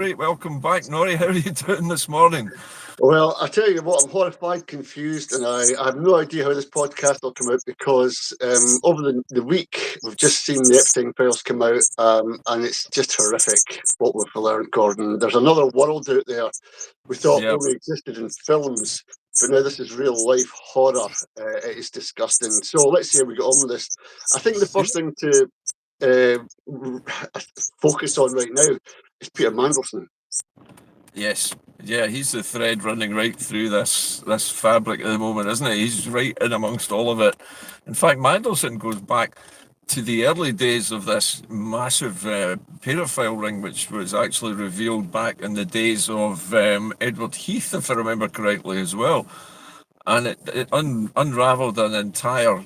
Great, welcome back, Nori. How are you doing this morning? Well, I tell you what, I'm horrified, confused, and I have no idea how this podcast will come out because over the week we've just seen the Epstein files come out, and it's just horrific what we've learned, Gordon. There's another world out there we thought Yeah. only existed in films, but now this is real life horror. It is disgusting. So let's see how we get on with this. I think the first thing to focus on right now is Peter Mandelson. Yes. Yeah, he's the thread running right through this fabric at the moment, isn't he? He's right in amongst all of it. In fact, Mandelson goes back to the early days of this massive paedophile ring, which was actually revealed back in the days of Edward Heath, if I remember correctly, as well. And it unraveled an entire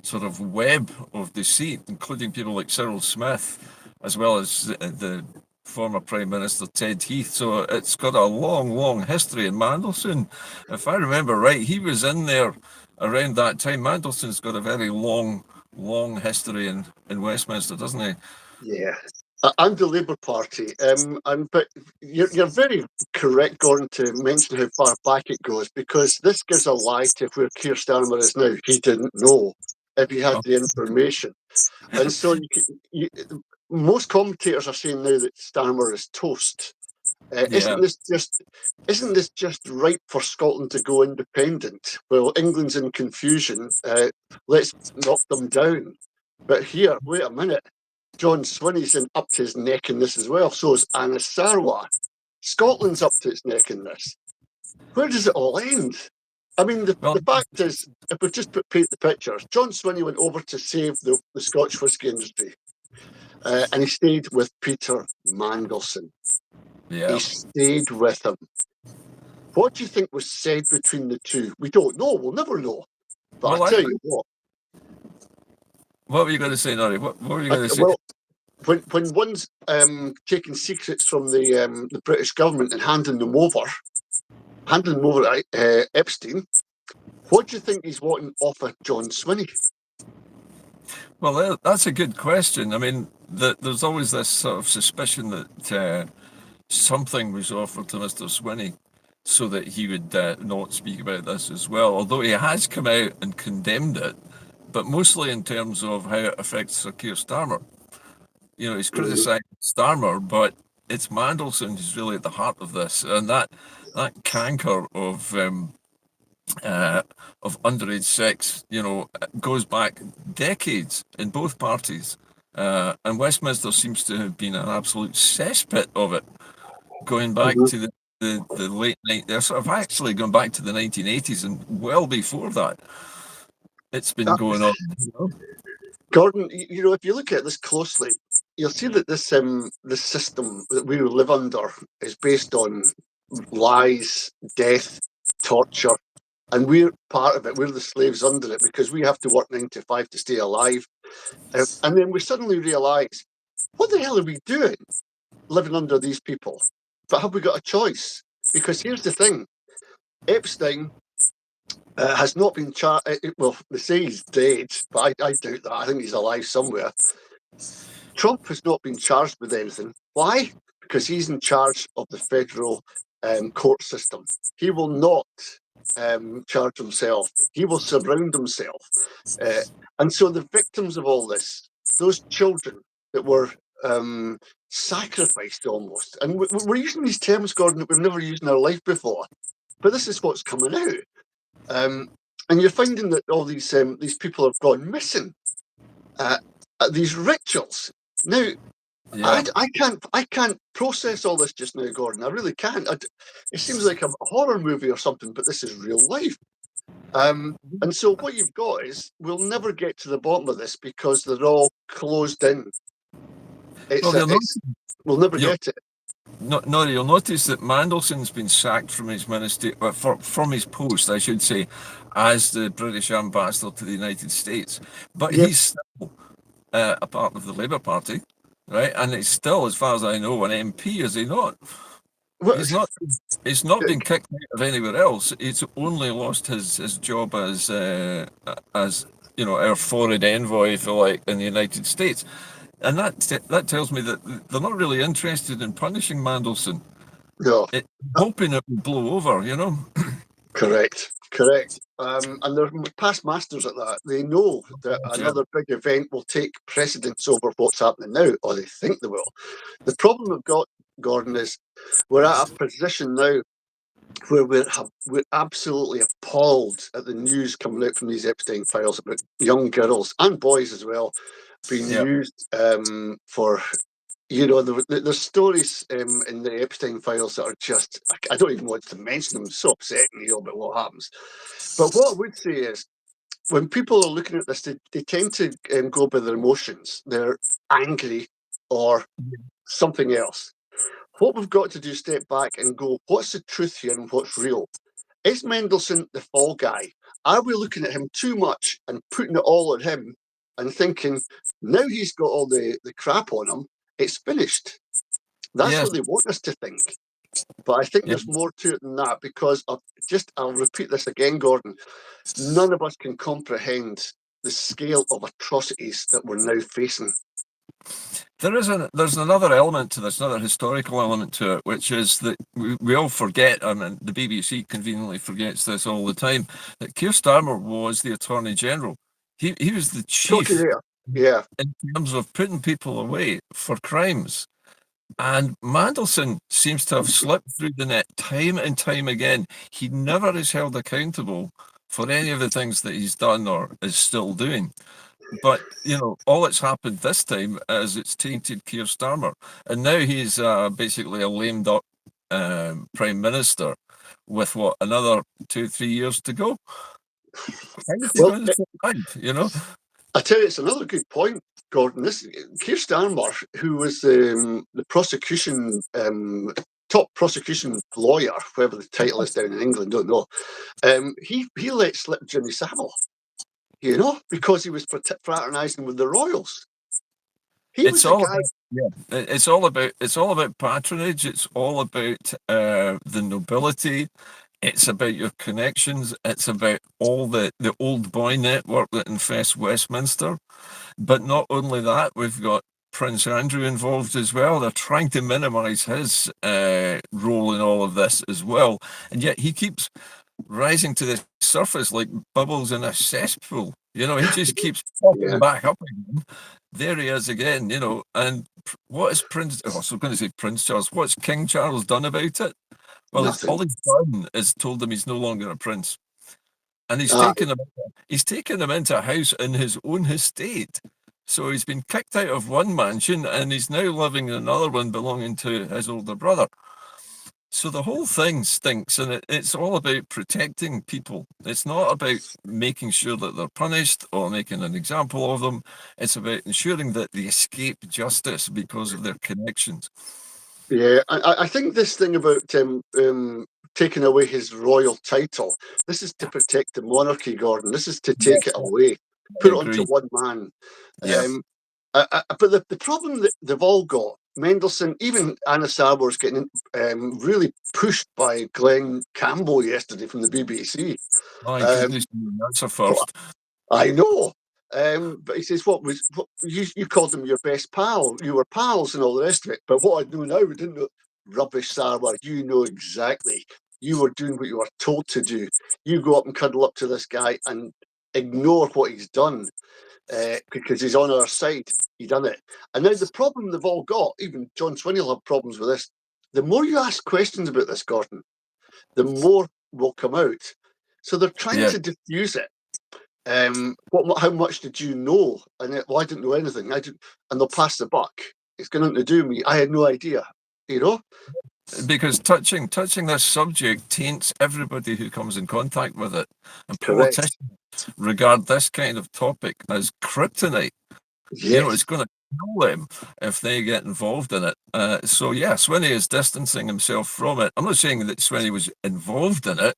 sort of web of deceit, including people like Cyril Smith, as well as the former Prime Minister Ted Heath. So it's got a long, long history. And Mandelson, if I remember right, he was in there around that time. Mandelson's got a very long, long history in Westminster, doesn't he? Yeah. And the Labour Party. But you're very correct, Gordon, to mention how far back it goes, because this gives a lie to where Keir Starmer is now. He didn't know if he had the information. And so most commentators are saying now that Starmer is toast. Isn't this just ripe for Scotland to go independent? Well, England's in confusion. Let's knock them down. But here, wait a minute. John Swinney's up to his neck in this as well. So is Anna Sarwar. Scotland's up to its neck in this. Where does it all end? I mean, the fact is, if we just paint the pictures, John Swinney went over to save the Scotch whisky industry, and he stayed with Peter Mandelson. Yeah. He stayed with him. What do you think was said between the two? We don't know. We'll never know. But well, I'll tell you what. What were you going to say, Nori? What were you going to say? Well, when one's taking secrets from the British government and handing them over to Epstein, what do you think he's wanting off of John Swinney? Well, that's a good question. I mean, there's always this sort of suspicion that something was offered to Mr. Swinney so that he would not speak about this as well, although he has come out and condemned it, but mostly in terms of how it affects Sir Keir Starmer. You know, he's criticised Starmer, but it's Mandelson who's really at the heart of this, and that canker of underage sex, you know, goes back decades in both parties, and Westminster seems to have been an absolute cesspit of it, going back to the late night. They're sort of actually going back to the 1980s and well before that. It's been going on. You know? Gordon, you know, if you look at this closely, you'll see that this system that we live under is based on lies, death, torture, and we're part of it. We're the slaves under it because we have to work 9 to 5 to stay alive. And then we suddenly realise, what the hell are we doing living under these people? But have we got a choice? Because here's the thing. Epstein has not been charged. Well, they say he's dead, but I doubt that. I think he's alive somewhere. Trump has not been charged with anything. Why? Because he's in charge of the federal court system. He will not charge himself. He will surround himself. And so the victims of all this, those children that were sacrificed almost, and we're using these terms, Gordon, that we've never used in our life before, but this is what's coming out. And you're finding that all these people have gone missing. These rituals. Now, yeah. I can't process all this just now, Gordon. I really can't. It seems like a horror movie or something, but this is real life. And so what you've got is we'll never get to the bottom of this because they're all closed in. We'll never get it. No, you'll notice that Mandelson's been sacked from his ministry, from his post, I should say, as the British ambassador to the United States. But he's still a part of the Labour Party, right? And it's still, as far as I know, an MP, is he not? Well, he's not been kicked out of anywhere else. He's only lost his job as you know, our foreign envoy, if you like, in the United States. And that tells me that they're not really interested in punishing Mandelson. No, Hoping it will blow over, you know. correct. And they're past masters at that. They know that Yeah. another big event will take precedence over what's happening now, or they think they will. The problem we've got, Gordon, is we're at a position now where we're absolutely appalled at the news coming out from these Epstein files about young girls and boys as well being Yeah. used for, there's stories in the Epstein files that are just, I don't even want to mention them, so upsetting, about what happens. But what I would say is, when people are looking at this, they tend to go by their emotions. They're angry or something else. What we've got to do is step back and go, what's the truth here and what's real? Is Mendelsohn the fall guy? Are we looking at him too much and putting it all on him and thinking, now he's got all the crap on him, it's finished? That's Yes. what they want us to think. But I think Yeah. there's more to it than that, because I'll repeat this again, Gordon. None of us can comprehend the scale of atrocities that we're now facing. There's another element to this, another historical element to it, which is that we all forget, I mean, the BBC conveniently forgets this all the time, that Keir Starmer was the Attorney General. He was the chief Yeah. in terms of putting people away for crimes. And Mandelson seems to have slipped through the net time and time again. He never is held accountable for any of the things that he's done or is still doing. But, all that's happened this time is it's tainted Keir Starmer. And now he's basically a lame duck prime minister with, another 2-3 years to go. How is he Well, going to survive, I tell you, it's another good point, Gordon. This Keir Starmer, who was the prosecution top prosecution lawyer, whatever the title is down in England, don't know. He let slip Jimmy Savile, because he was fraternising with the royals. He was the guy. It's all about patronage. It's all about the nobility. It's about your connections. It's about all the old boy network that infests Westminster. But not only that, we've got Prince Andrew involved as well. They're trying to minimise his role in all of this as well, and yet he keeps rising to the surface like bubbles in a cesspool. He just keeps popping Yeah, back up again. There he is again, and what is Prince, I was going to say Prince Charles, what's King Charles done about it? Well, all nothing. he's done is told him he's no longer a prince. And Ah, he's taken him into a house in his own estate. So he's been kicked out of one mansion and he's now living in another one belonging to his older brother. So the whole thing stinks, and it's all about protecting people. It's not about making sure that they're punished or making an example of them. It's about ensuring that they escape justice because of their connections. yeah, I think this thing about taking away his royal title, this is to protect the monarchy, Gordon. This is to take it Yes, away, I put it onto agree. one man. Yeah. But the problem that they've all got, Mendelsohn, even Anna Sabor's getting really pushed by Glenn Campbell yesterday from the BBC. My Um, goodness, that's a first. I know. But he says, what you called him your best pal? You were pals and all the rest of it. But what I know now, we didn't know. Rubbish, Sarwar. You know exactly. You were doing what you were told to do. You go up and cuddle up to this guy and ignore what he's done because he's on our side. He done it. And now the problem they've all got, even John Swinney will have problems with this. The more you ask questions about this, Gordon, the more will come out. So they're trying Yeah. to diffuse it. How much did you know? And I didn't know anything. And they'll pass the buck. It's going to do me. I had no idea. You know. Because touching this subject taints everybody who comes in contact with it, and Correct. politicians regard this kind of topic as kryptonite. Yes. It's going to kill them if they get involved in it. So yeah, Swinney is distancing himself from it. I'm not saying that Swinney was involved in it,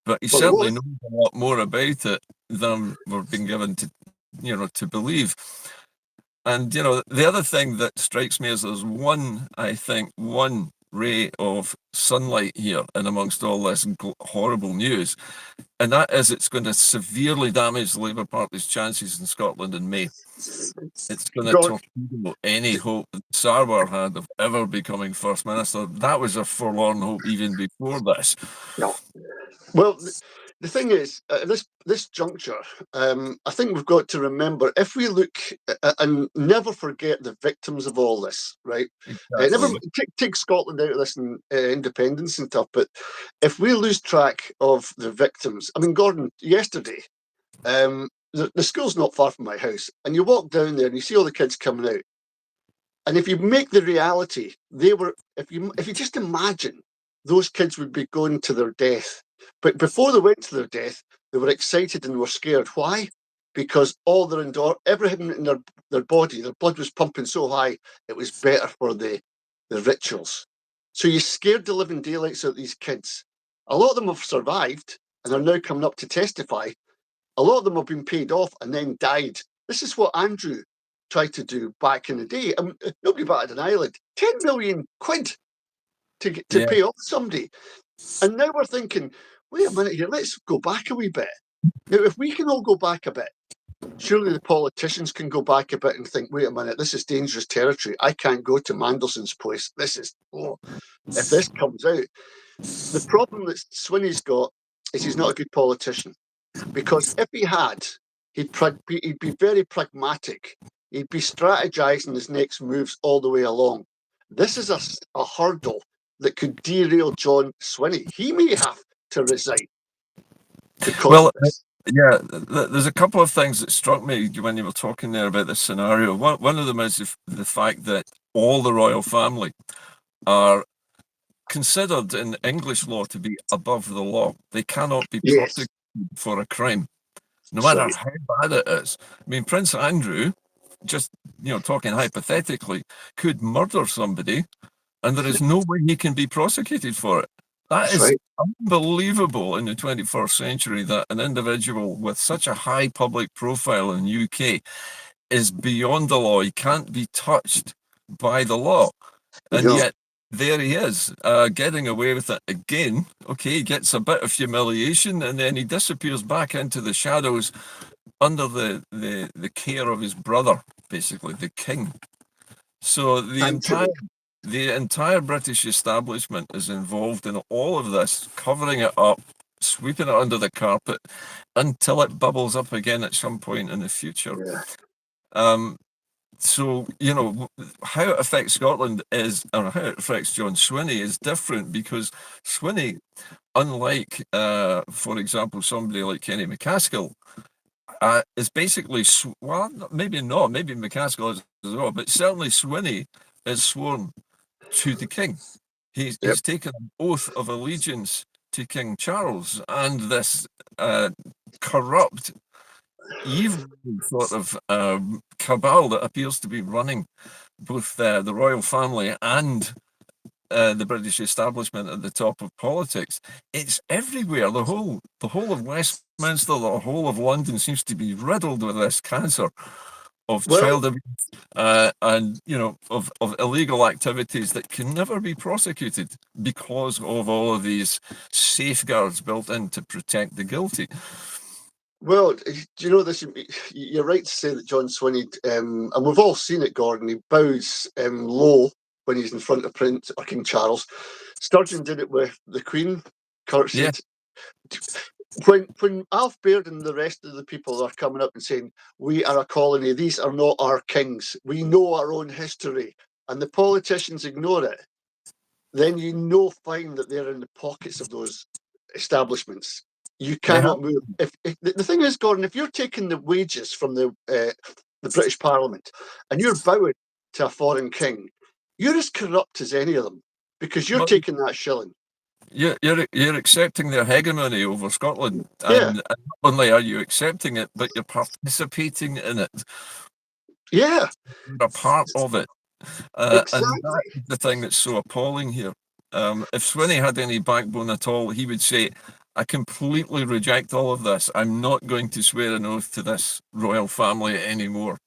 but he Well, certainly knows a lot more about it than we're being given to believe. And the other thing that strikes me is there's one ray of sunlight here and amongst all this horrible news, and that is it's going to severely damage the Labour Party's chances in Scotland in May. It's going to Gordon, torpedo any hope that Sarwar had of ever becoming First Minister. That was a forlorn hope even before this. no. Well, the thing is, at this juncture, I think we've got to remember, if we look and never forget the victims of all this, right? Never Exactly. take Scotland out of this and independence and stuff, but if we lose track of the victims, I mean, Gordon, yesterday, the school's not far from my house, and you walk down there and you see all the kids coming out, and if you make the reality, they were, if you just imagine those kids would be going to their death. But before they went to their death, they were excited and were scared. Why? Because all their everything in their body, their blood was pumping so high, it was better for the rituals. So you scared the living daylights out of these kids. A lot of them have survived and are now coming up to testify. A lot of them have been paid off and then died. This is what Andrew tried to do back in the day. I mean, nobody batted an eyelid. 10 million quid to pay off somebody. And now we're thinking, wait a minute here, let's go back a wee bit. Now, if we can all go back a bit, surely the politicians can go back a bit and think, wait a minute, this is dangerous territory. I can't go to Mandelson's place. This is, if this comes out. The problem that Swinney's got is he's not a good politician. Because if he had, he'd be very pragmatic. He'd be strategizing his next moves all the way along. This is a hurdle that could derail John Swinney. He may have to resign because of this. Yeah, there's a couple of things that struck me when you were talking there about this scenario. One of them is the fact that all the royal family are considered in English law to be above the law. They cannot be prosecuted for a crime, no matter how bad it is. I mean, Prince Andrew, just talking hypothetically, could murder somebody, and there is no way he can be prosecuted for it. That is unbelievable in the 21st century, that an individual with such a high public profile in the UK is beyond the law. He can't be touched by the law. And yet there he is, getting away with it again. Okay, he gets a bit of humiliation and then he disappears back into the shadows under the care of his brother, basically, the king. So the entire British establishment is involved in all of this, covering it up, sweeping it under the carpet until it bubbles up again at some point in the future. So, how it affects Scotland or how it affects John Swinney is different, because Swinney, unlike, for example, somebody like Kenny McCaskill, is basically, well, maybe not, maybe McCaskill is as well, but certainly Swinney is sworn to the king. He's taken an oath of allegiance to King Charles, and this corrupt, evil sort of cabal that appears to be running both the royal family and the British establishment at the top of politics. It's everywhere. The whole of Westminster, the whole of London seems to be riddled with this cancer of child abuse and of illegal activities that can never be prosecuted because of all of these safeguards built in to protect the guilty. Well, do you know this? You're right to say that John Swinney, and we've all seen it, Gordon, he bows low when he's in front of Prince or King Charles. Sturgeon did it with the Queen, curtsied. When Alf Baird and the rest of the people are coming up and saying, we are a colony, these are not our kings, we know our own history, and the politicians ignore it, then fine that they're in the pockets of those establishments. You cannot move. If the thing is, Gordon, if you're taking the wages from the British Parliament and you're bowing to a foreign king, you're as corrupt as any of them, because you're taking that shilling. You're accepting their hegemony over Scotland, and not only are you accepting it, but you're participating in it. Yeah, you're a part of it. Exactly. And that's the thing that's so appalling here. If Swinney had any backbone at all, he would say, I completely reject all of this. I'm not going to swear an oath to this royal family anymore.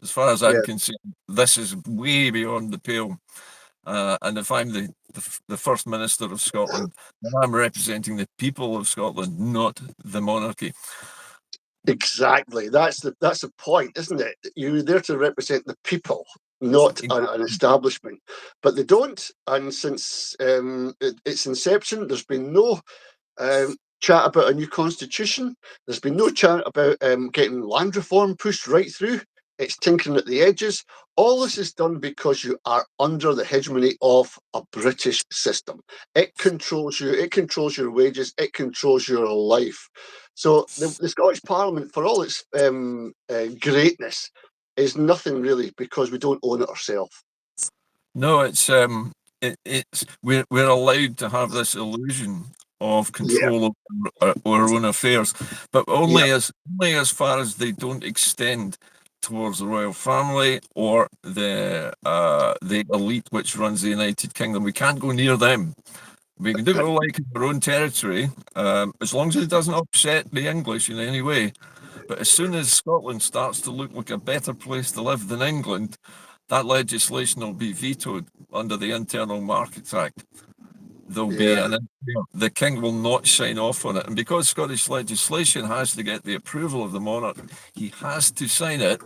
As far as I'm concerned, this is way beyond the pale. And if I'm the First Minister of Scotland, then I'm representing the people of Scotland, not the monarchy. Exactly. That's the point, isn't it? You're there to represent the people, not an establishment. But they don't. And since its inception, there's been no chat about a new constitution. There's been no chat about getting land reform pushed right through. It's tinkering at the edges. All this is done because you are under the hegemony of a British system. It controls you. It controls your wages. It controls your life. So the Scottish Parliament, for all its greatness, is nothing really because we don't own it ourselves. No, it's we're allowed to have this illusion of Yeah, control over our own affairs, but yeah, only as far as they don't extend towards the royal family or the elite which runs the United Kingdom. We can't go near them. We can do what we like in our own territory, as long as it doesn't upset the English in any way. But as soon as Scotland starts to look like a better place to live than England, that legislation will be vetoed under the Internal Market Act. There'll be yeah. the king will not sign off on it, and because Scottish legislation has to get the approval of the monarch, he has to sign it.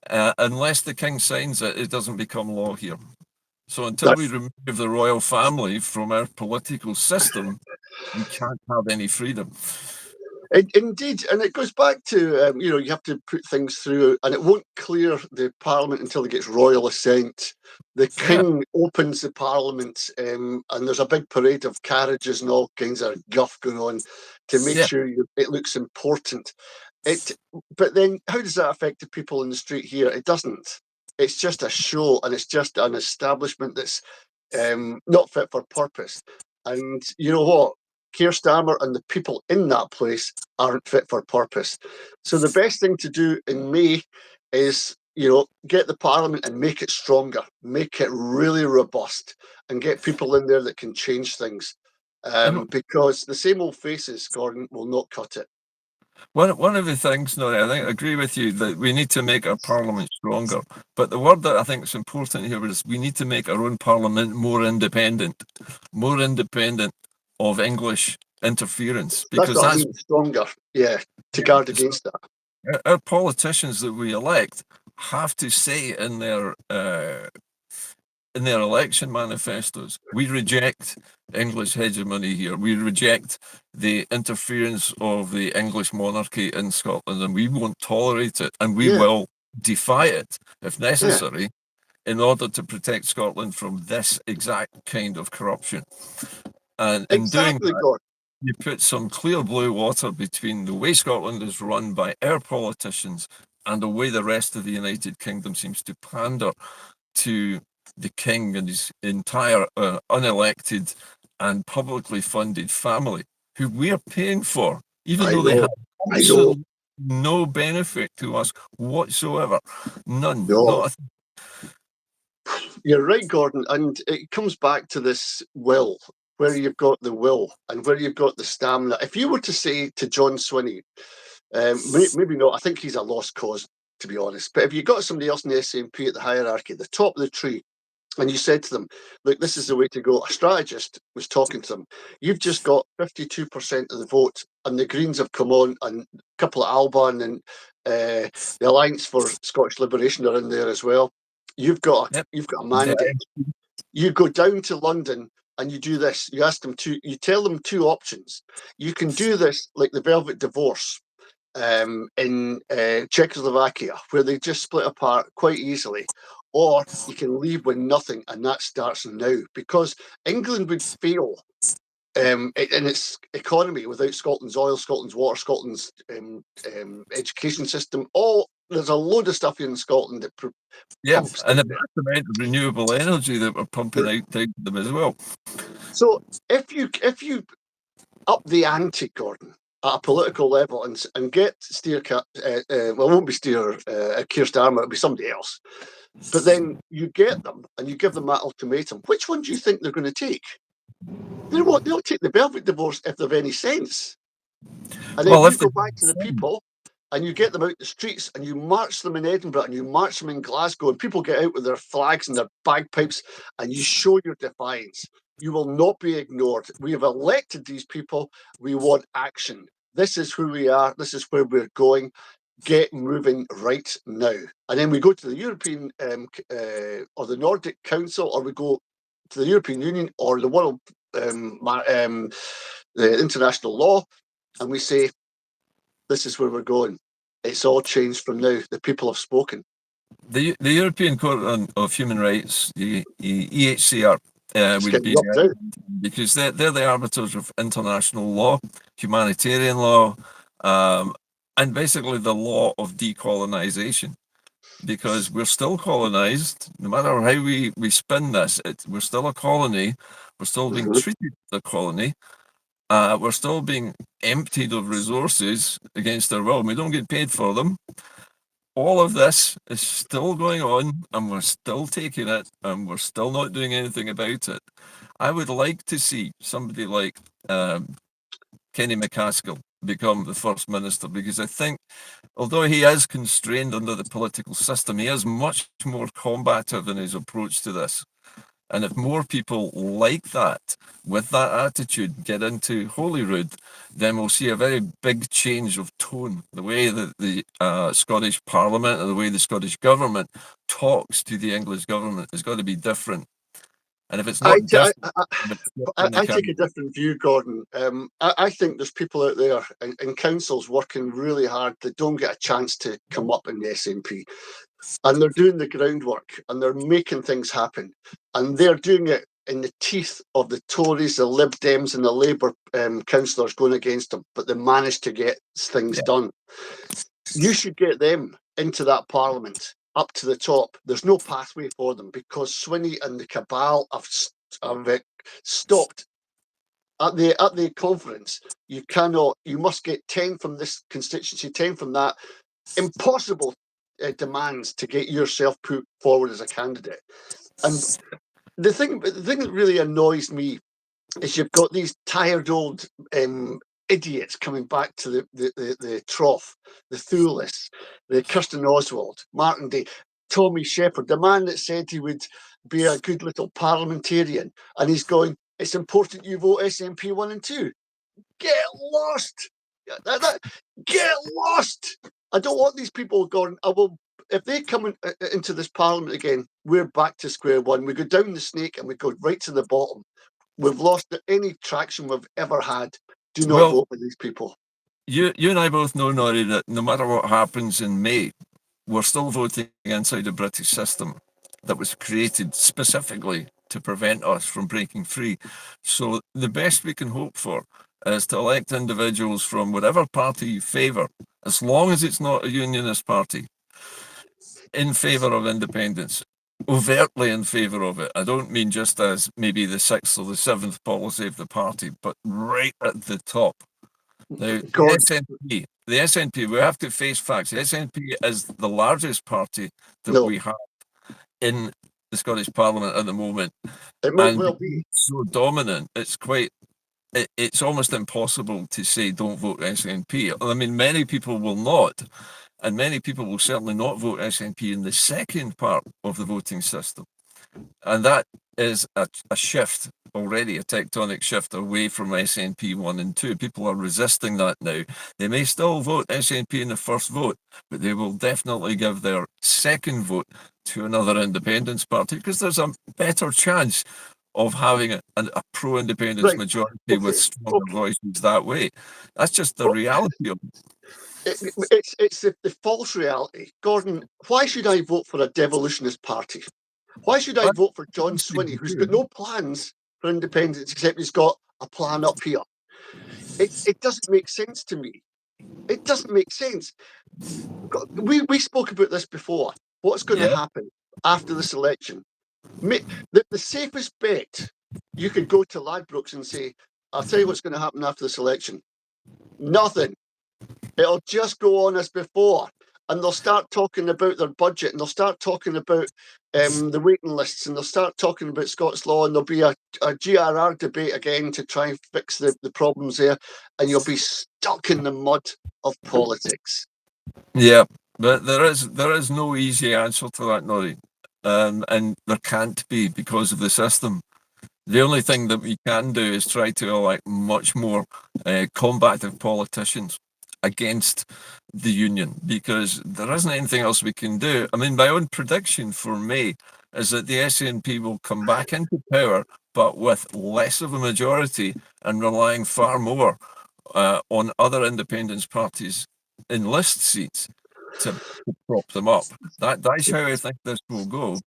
Unless the king signs it, it doesn't become law here. So until we That's remove the royal family from our political system, we can't have any freedom. Indeed, and it goes back to you have to put things through, and it won't clear the Parliament until it gets royal assent. The Yeah, King opens the Parliament, and there's a big parade of carriages and all kinds of guff going on to make yeah. sure it looks important. It, but then how does that affect the people in the street here? It doesn't. It's just a show, and it's just an establishment that's not fit for purpose. And you know what? Keir Starmer and the people in that place aren't fit for purpose. So the best thing to do in May is, get the Parliament and make it stronger, make it really robust, and get people in there that can change things. And Because the same old faces, Gordon, will not cut it. one of the things, no, I think I agree with you that we need to make our parliament stronger. But the word that I think is important here is we need to make our own parliament more independent of English interference, That's because what I that's mean, stronger, yeah, to guard against that. our politicians that we elect have to say in their election manifestos, we reject English hegemony here. We reject the interference of the English monarchy in Scotland, and we won't tolerate it, and we Yeah, will defy it if yeah, necessary in order to protect Scotland from this exact kind of corruption. And in doing exactly, that, Gordon. you put some clear blue water between the way Scotland is run by our politicians and the way the rest of the United Kingdom seems to pander to the king and his entire unelected and publicly funded family, who we're paying for, even I though they know, have I know. absolutely no benefit to us whatsoever. None. No, Not you're right, Gordon. And it comes back to this will, where you've got the will and where you've got the stamina. If you were to say to John Swinney, maybe not, I think he's a lost cause, to be honest. But if you got somebody else in the SNP at the hierarchy, at the top of the tree, and you said to them, look, this is the way to go. A strategist was talking to them. You've just got 52% of the vote, and the Greens have come on, and a couple of Alban and the Alliance for Scottish Liberation are in there as well. yep. You've got a Yeah. mandate. You go down to London and you do this. You tell them two options. You can do this like the Velvet Divorce in Czechoslovakia, where they just split apart quite easily, or you can leave with nothing, and that starts now because England would fail in its economy without Scotland's oil, Scotland's water, Scotland's education system. There's a load of stuff here in Scotland that Yeah, pumps and the in there. massive amount of renewable energy that we're pumping out to them as well. So if you up the ante, Gordon, at a political level and get it won't be Keir Starmer, it'll be somebody else. But then you get them and you give them that ultimatum. Which one do you think they're going to take? They'll take the Velvet Divorce if they've any sense. And then Well, you if they go back to the people and you get them out the streets and you march them in Edinburgh and you march them in Glasgow, and people get out with their flags and their bagpipes, and you show your defiance. You will not be ignored. We have elected these people. We want action. This is who we are. This is where we're going. Get moving right now. And then we go to the European or the Nordic Council, or we go to the European Union or the World, the international law, and we say, this is where we're going. It's all changed from now. The people have spoken. The European Court of Human Rights, the EHCR, would be because they're the arbiters of international law, humanitarian law, and basically the law of decolonization. Because we're still colonized, no matter how we spin this, we're still a colony. We're still being treated as a colony. We're still being emptied of resources against our will. We don't get paid for them. All of this is still going on, and we're still taking it, and we're still not doing anything about it. I would like to see somebody like Kenny McCaskill become the first minister, because I think, although he is constrained under the political system, he is much more combative in his approach to this. And if more people like that, with that attitude, get into Holyrood, then we'll see a very big change of tone. The way that the Scottish Parliament and the way the Scottish government talks to the English government is going to be different. And if it's not I take a different view, Gordon. I think there's people out there in councils working really hard that don't get a chance to come up in the SNP. And they're doing the groundwork and they're making things happen. And they're doing it in the teeth of the Tories, the Lib Dems, and the Labour councillors going against them. But they managed to get things done. You should get them into that parliament, up to the top. There's no pathway for them because Swinney and the cabal have stopped at the conference. You cannot. You must get 10 from this constituency, 10 from that. Impossible demands to get yourself put forward as a candidate. And the thing that really annoys me is you've got these tired old idiots coming back to the trough, the Thulis, the Kirsten Oswald, Martin Day, Tommy Shepherd, the man that said he would be a good little parliamentarian, and he's going, it's important you vote SNP 1 and 2. Get lost! Get lost! I don't want these people going, if they come into this parliament again, we're back to square one. We go down the snake and we go right to the bottom. We've lost any traction we've ever had. Do not vote for these people. You and I both know, Norrie, that no matter what happens in May, we're still voting inside the British system that was created specifically to prevent us from breaking free. So the best we can hope for is to elect individuals from whatever party you favour, as long as it's not a unionist party, in favour of independence, overtly in favour of it. I don't mean just as maybe the 6th or the 7th policy of the party, but right at the top. Now, the SNP, we have to face facts. The SNP is the largest party that we have in the Scottish Parliament at the moment. It might well be. So dominant, it's almost impossible to say don't vote SNP. I mean, many people will not, and many people will certainly not vote SNP in the second part of the voting system. And that is a shift already, a tectonic shift away from SNP 1 and 2. People are resisting that now. They may still vote SNP in the first vote, but they will definitely give their second vote to another independence party because there's a better chance of having a pro-independence majority with stronger voices that way. That's just the reality of it. It's the false reality. Gordon, why should I vote for a devolutionist party? Why should I vote for John Swinney, who's got no plans for independence except he's got a plan up here? It doesn't make sense to me. It doesn't make sense. We spoke about this before. What's going to happen after this election? The safest bet, you could go to Ladbrokes and say, I'll tell you what's going to happen after this election. Nothing. It'll just go on as before. And they'll start talking about their budget, and they'll start talking about the waiting lists, and they'll start talking about Scots law, and there'll be a GRR debate again to try and fix the problems there, and you'll be stuck in the mud of politics. Yeah, but there is no easy answer to that, Nori, and there can't be because of the system. The only thing that we can do is try to elect much more combative politicians against the union because there isn't anything else we can do. I mean, my own prediction for May is that the SNP will come back into power, but with less of a majority and relying far more on other independence parties in list seats to prop them up. That's how I think this will go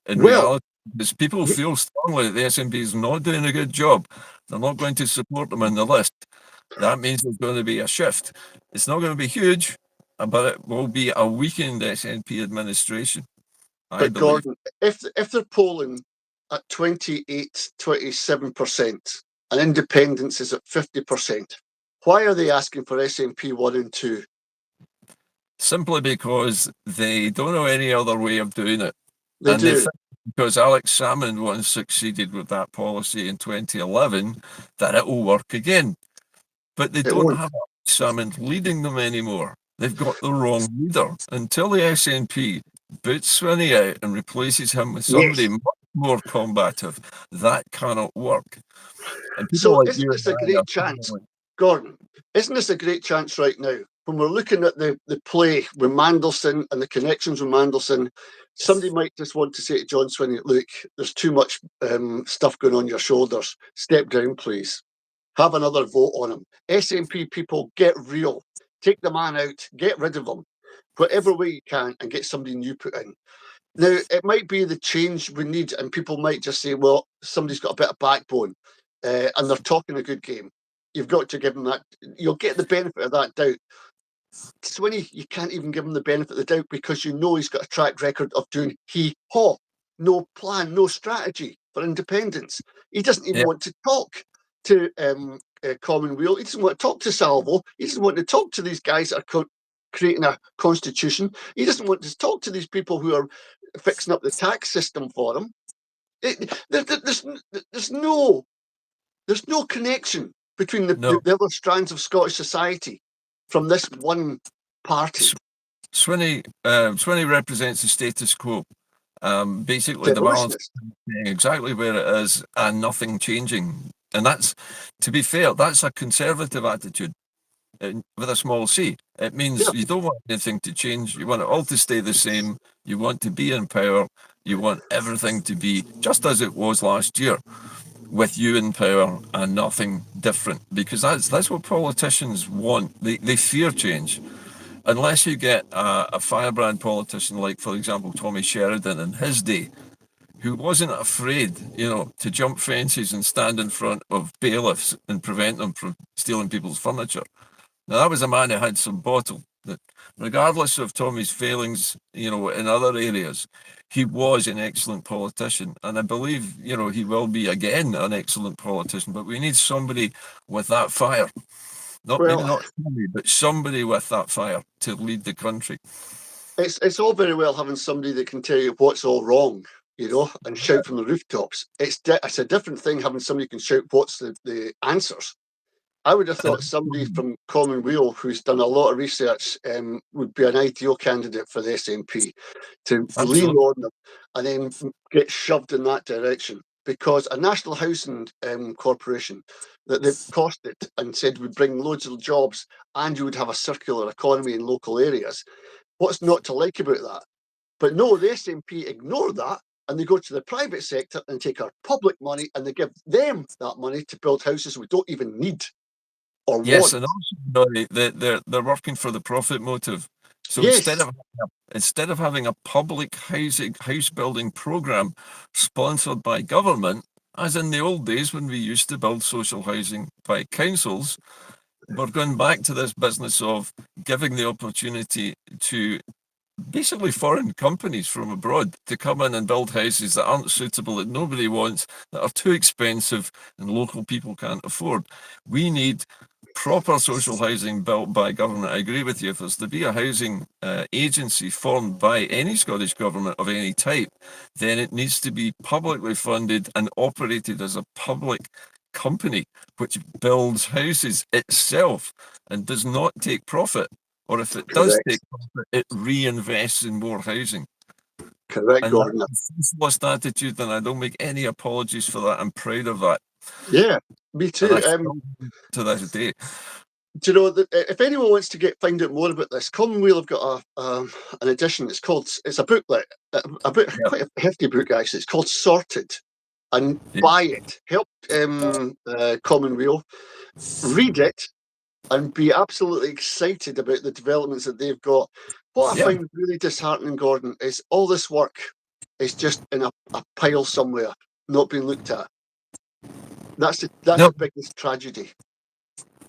in Well, reality, because people feel strongly that the SNP is not doing a good job. They're not going to support them in the list. That means there's going to be a shift. It's not going to be huge, but it will be a weakened SNP administration, I but believe. Gordon, if they're polling at 28, 27%, and independence is at 50%, why are they asking for SNP 1 and 2? Simply because they don't know any other way of doing it. They And they do. think because Alex Salmond once succeeded with that policy in 2011, that it will work again. But they It don't won't. have Salmond leading them anymore. They've got the wrong leader. Until the SNP boots Swinney out and replaces him with somebody Yes. much more combative, that cannot work. And people So like isn't you and this a I are great chance, Gordon? Isn't this a great chance right now? When we're looking at the play with Mandelson and the connections with Mandelson, somebody might just want to say to John Swinney, look, there's too much stuff going on your shoulders. Step down, please. Have another vote on him. SNP people, get real. Take the man out. Get rid of him. Whatever way you can and get somebody new put in. Now, it might be the change we need, and people might just say, well, somebody's got a bit of backbone and they're talking a good game. You've got to give them that. You'll get the benefit of that doubt. Swinney, you can't even give him the benefit of the doubt because you know he's got a track record of doing hee-haw. No plan, no strategy for independence. He doesn't even Yeah, want to talk to Commonweal. He doesn't want to talk to Salvo. He doesn't want to talk to these guys that are creating a constitution. He doesn't want to talk to these people who are fixing up the tax system for him. There's no connection between no. the other strands of Scottish society from this one party. Swinney represents the status quo. Basically, the balance Devolutionist. being exactly where it is and nothing changing. And that's, to be fair, that's a conservative attitude with a small c. It Yeah. means you don't want anything to change. You want it all to stay the same. You want to be in power. You want everything to be just as it was last year, with you in power and nothing different. Because that's what politicians want. They fear change. Unless you get a firebrand politician like, for example, Tommy Sheridan in his day, who wasn't afraid, to jump fences and stand in front of bailiffs and prevent them from stealing people's furniture. Now, that was a man who had some bottle. That, regardless of Tommy's failings, in other areas, he was an excellent politician. And I believe, he will be again an excellent politician. But we need somebody with that fire. Maybe Well, not Tommy, but somebody with that fire to lead the country. it's all very well having somebody that can tell you what's all wrong, and shout from the rooftops. It's a different thing having somebody who can shout what's the answers. I would have thought somebody from Commonweal who's done a lot of research would be an ideal candidate for the SNP to lean Absolutely. on them and then get shoved in that direction. Because a national housing corporation that they've costed and said would bring loads of jobs and you would have a circular economy in local areas. What's not to like about that? But no, the SNP ignore that and they go to the private sector and take our public money and they give them that money to build houses we don't even need or Yes, want. and also, they're working for the profit motive. So instead Yes. of instead of having a public house building program sponsored by government, as in the old days when we used to build social housing by councils, we're going back to this business of giving the opportunity to basically foreign companies from abroad to come in and build houses that aren't suitable, that nobody wants, that are too expensive and local people can't afford. We need proper social housing built by government. I agree with you. If there's to be a housing agency formed by any Scottish government of any type, then it needs to be publicly funded and operated as a public company which builds houses itself and does not take profit or if it does Correct. take profit, it reinvests in more housing. Correct, And Gordon. that's a socialist attitude, and I don't make any apologies for that. I'm proud of that. Yeah, me And too. I still do to this day. Do you know, if anyone wants to find out more about this, Commonweal have got an edition. It's a booklet, a bit Yeah. quite a hefty book actually. It's called Sorted, and buy it. Help Commonweal read it and be absolutely excited about the developments that they've got. What I Yeah. find really disheartening, Gordon, is all this work is just in a pile somewhere, not being looked at. That's the biggest tragedy.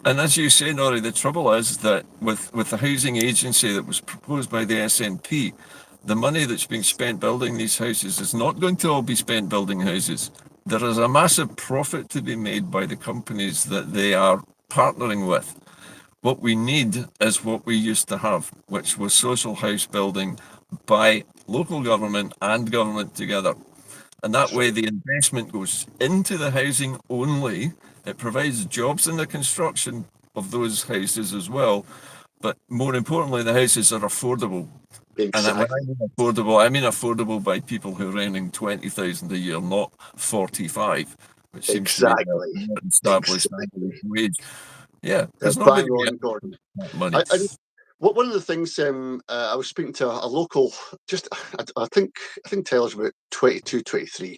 And as you say, Nori, the trouble is that with the housing agency that was proposed by the SNP, the money that's being spent building these houses is not going to all be spent building houses. There is a massive profit to be made by the companies that they are partnering with. What we need is what we used to have, which was social house building by local government and government together. And that way the investment goes into the housing only. It provides jobs in the construction of those houses as well. But more importantly, the houses are affordable. And when Exactly. I mean affordable, I mean affordable by people who are earning 20,000 a year, not 45, which seems to be the Exactly. established average wage. Yeah, because Bang nobody on, gets Gordon. that money. One of the things I was speaking to a local, just I think Taylor's about 22, 23,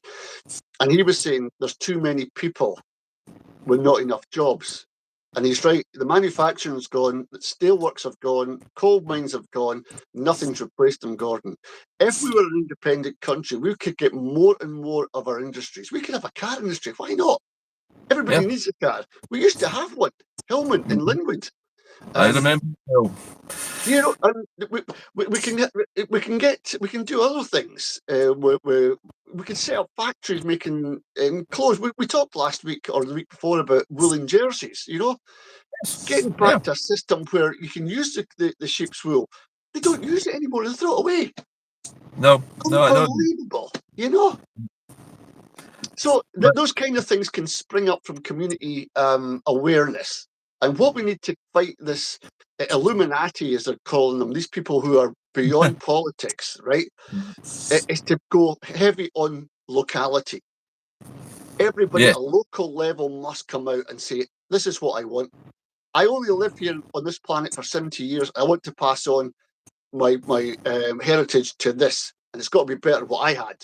and he was saying there's too many people with not enough jobs. And he's right, the manufacturing's gone, the steelworks have gone, coal mines have gone, nothing's replaced them, Gordon. If we were an independent country, we could get more and more of our industries. We could have a car industry, why not? Everybody Yeah, needs a car. We used to have one, Hillman in Linwood. I remember. You know, and we can do other things. We can set up factories making clothes. We talked last week or the week before about woolen jerseys. You know, getting Yeah, back to a system where you can use the sheep's wool. They don't use it anymore. They throw it away. no, I know. Unbelievable. You know. So But those kind of things can spring up from community awareness. And what we need to fight this Illuminati, as they're calling them, these people who are beyond politics, right, is to go heavy on locality. Everybody at yes, a local level must come out and say, this is what I want. I only live here on this planet for 70 years. I want to pass on my heritage to this. And it's got to be better than what I had.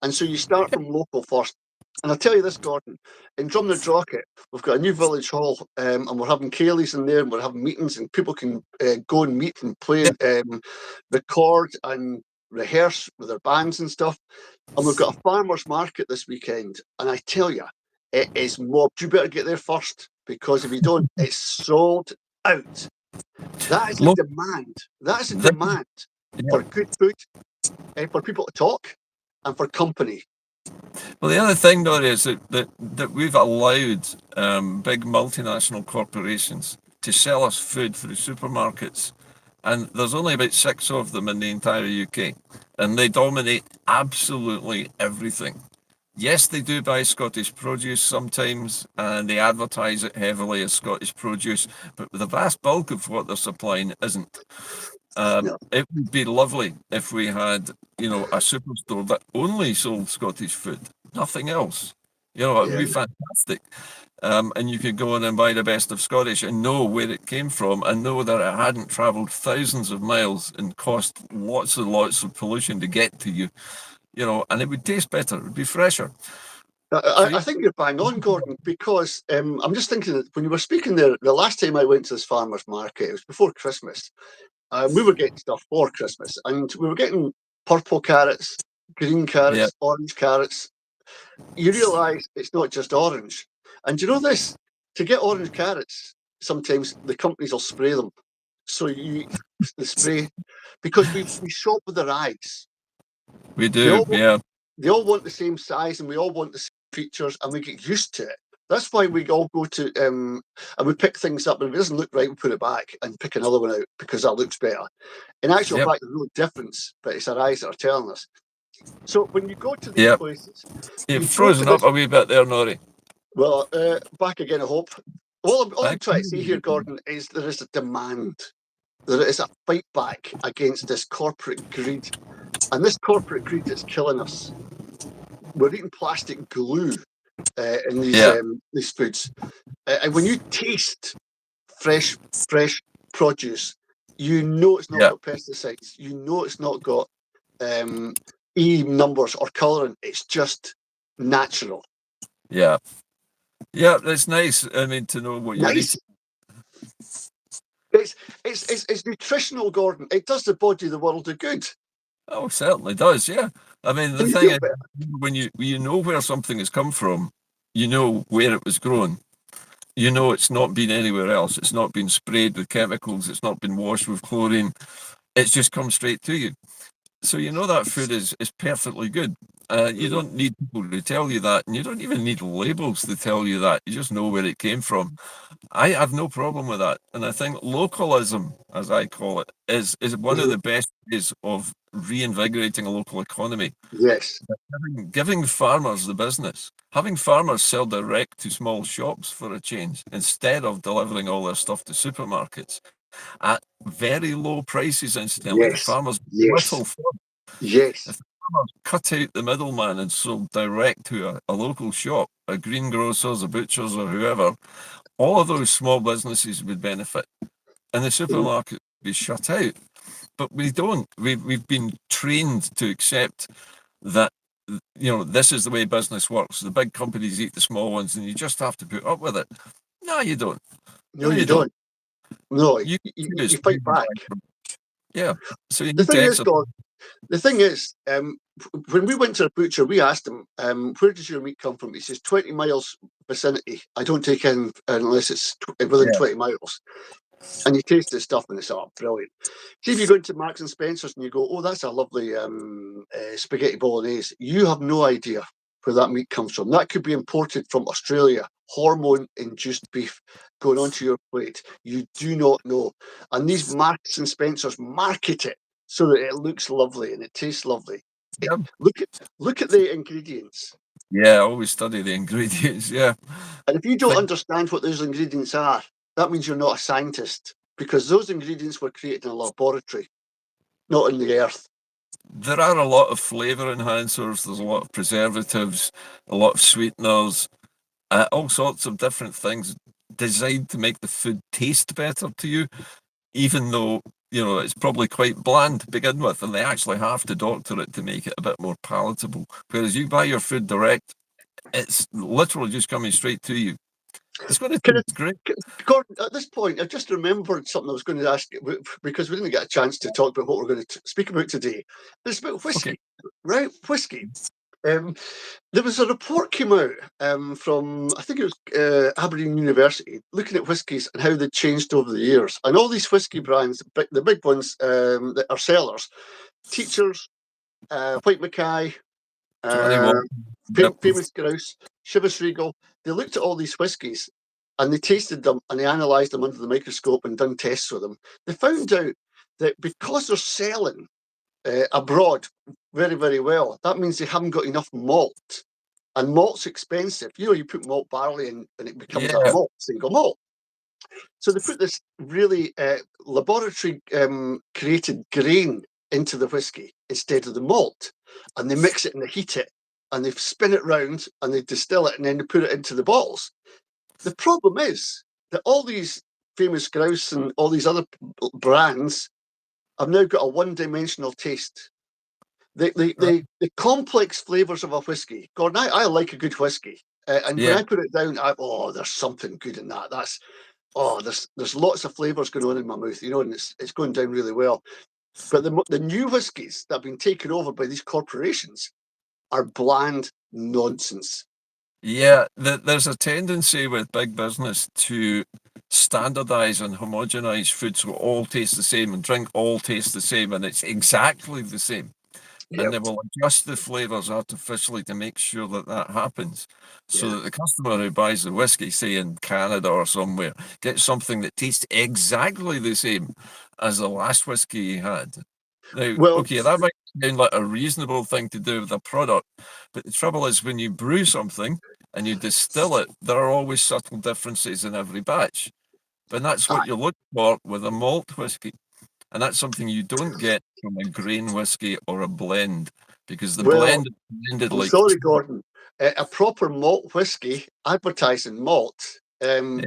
And so you start from local first. And I'll tell you this, Gordon, in Drumnadrocket, we've got a new village hall, and we're having Kayleys in there, and we're having meetings, and people can go and meet and play, record and rehearse with their bands and stuff. And we've got a farmer's market this weekend. And I tell you, it is mobbed. You better get there first, because if you don't, it's sold out. That is a look, demand. That is a this, demand yeah. for good food, for people to talk, and for company. Well, the other thing, Dory, is that we've allowed big multinational corporations to sell us food through supermarkets, and there's only about 6 of them in the entire UK, and they dominate absolutely everything. Yes, they do buy Scottish produce sometimes, and they advertise it heavily as Scottish produce, but the vast bulk of what they're supplying isn't. No. It would be lovely if we had, a superstore that only sold Scottish food, nothing else. It would Yeah. be fantastic. And you could go in and buy the best of Scottish and know where it came from and know that it hadn't travelled thousands of miles and cost lots and lots of pollution to get to you, and it would taste better, it would be fresher. So, I think you're bang on, Gordon, because I'm just thinking that when you were speaking there, the last time I went to this farmer's market, it was before Christmas. We were getting stuff for Christmas, and we were getting purple carrots, green yeah, carrots, orange carrots. You realise it's not just orange. And do you know this? To get orange carrots, sometimes the companies will spray them. So the spray, because we shop with our eyes. we They do, all yeah. they all want the same size, and we all want the same features, and we get used to it. That's why we all go to and we pick things up, and if it doesn't look right, we put it back and pick another one out because that looks better. In actual Yep. fact, there's no difference, but it's our eyes that are telling us. So when you go to these Yep. places, You've you go to frozen up this. a wee bit there, Nori. Well, back again, I hope. All I'm I trying to say here, Gordon, is there is a demand. There is a fight back against this corporate greed. And this corporate greed is killing us. We're eating plastic glue in these foods. And when you taste fresh produce, you know it's not got pesticides. You know it's not got E numbers or colouring. It's just natural. Yeah. Yeah, that's nice. I mean, to know what you're Nice. eating. It's nutritional, Gordon. It does the body the world of good. Oh, certainly does. Yeah. I mean, the And you thing feel is, better. when you know where something has come from, you know where it was grown. You know it's not been anywhere else. It's not been sprayed with chemicals. It's not been washed with chlorine. It's just come straight to you. So you know that food is perfectly good. You Mm. don't need people to tell you that, and you don't even need labels to tell you that. You just know where it came from. I have no problem with that, and I think localism, as I call it, is one of Mhm. the best ways of reinvigorating a local economy. Yes. Giving farmers the business, having farmers sell direct to small shops for a change instead of delivering all their stuff to supermarkets at very low prices. Incidentally, the Yes. farmers Yes. little fun. Yes. If the farmers cut out the middleman and sold direct to a local shop, a greengrocers, a butchers, or whoever, all of those small businesses would benefit, and the Mhm. supermarket would be shut out. But we don't. We've been trained to accept that this is the way business works. The big companies eat the small ones, and you just have to put up with it. No, you don't. No, No, you you don't. don't. No, You you choose. fight back. Yeah. So you The need to thing is, exercise. God, the thing is, when we went to a butcher, we asked him, where does your meat come from? He says, 20 miles vicinity. I don't take in unless it's within Yeah. 20 miles. And you taste this stuff and it's brilliant. See if you go into Marks and Spencer's and you go, oh, that's a lovely spaghetti bolognese. You have no idea where that meat comes from. That could be imported from Australia, hormone-induced beef going onto your plate. You do not know. And these Marks and Spencer's market it so that it looks lovely and it tastes lovely. Yeah. Look at the ingredients. Yeah. Always study the ingredients. Yeah. And if you don't understand what those ingredients are, that means you're not a scientist because those ingredients were created in a laboratory, not in the earth. There are a lot of flavor enhancers. There's a lot of preservatives, a lot of sweeteners, all sorts of different things designed to make the food taste better to you, even though it's probably quite bland to begin with, and they actually have to doctor it to make it a bit more palatable. Whereas you buy your food direct, it's literally just coming straight to you. It's going to Can taste great. Gordon, at this point, I just remembered something I was going to ask you because we didn't get a chance to talk about what we're going to speak about today. It's about Okay. whiskey, right? Whiskey. Um, there was a report came out from, I think it was Aberdeen University, looking at whiskies and how they changed over the years. And all these whiskey brands, the big ones that are sellers, Teachers, White Mackay, Johnny uh, Walker. Yep. Famous Grouse, Chivas Regal. They looked at all these whiskies and they tasted them and they analysed them under the microscope and done tests with them. They found out that because they're selling abroad very, very well, that means they haven't got enough malt. And malt's expensive. You put malt barley in and it becomes a Yeah. malt, single malt. So they put this really laboratory created grain into the whiskey instead of the malt, and they mix it and they heat it, and they spin it round and they distill it and then they put it into the bottles. The problem is that all these Famous Grouse and all these other brands have now got a one-dimensional taste. Right. The complex flavors of a whiskey. Gordon, I like a good whiskey, and when Yeah. I put it down, there's something good in that. There's lots of flavors going on in my mouth, and it's going down really well. But the new whiskies that have been taken over by these corporations are bland nonsense. Yeah, there's a tendency with big business to standardize and homogenize food so all taste the same and drink all taste the same, and it's exactly the same. And Yep. they will adjust the flavors artificially to make sure that that happens, so Yeah. that the customer who buys the whiskey, say in Canada or somewhere, gets something that tastes exactly the same as the last whiskey he had. Now, Well, okay, that might sound like a reasonable thing to do with a product, but the trouble is when you brew something and you distill it, there are always subtle differences in every batch. But that's what aye, you look for with a malt whiskey. and that's something you don't get from a grain whiskey or a blend, because the Well, blend is blended I'm like sorry, Gordon. A proper malt whiskey advertising malt, yeah,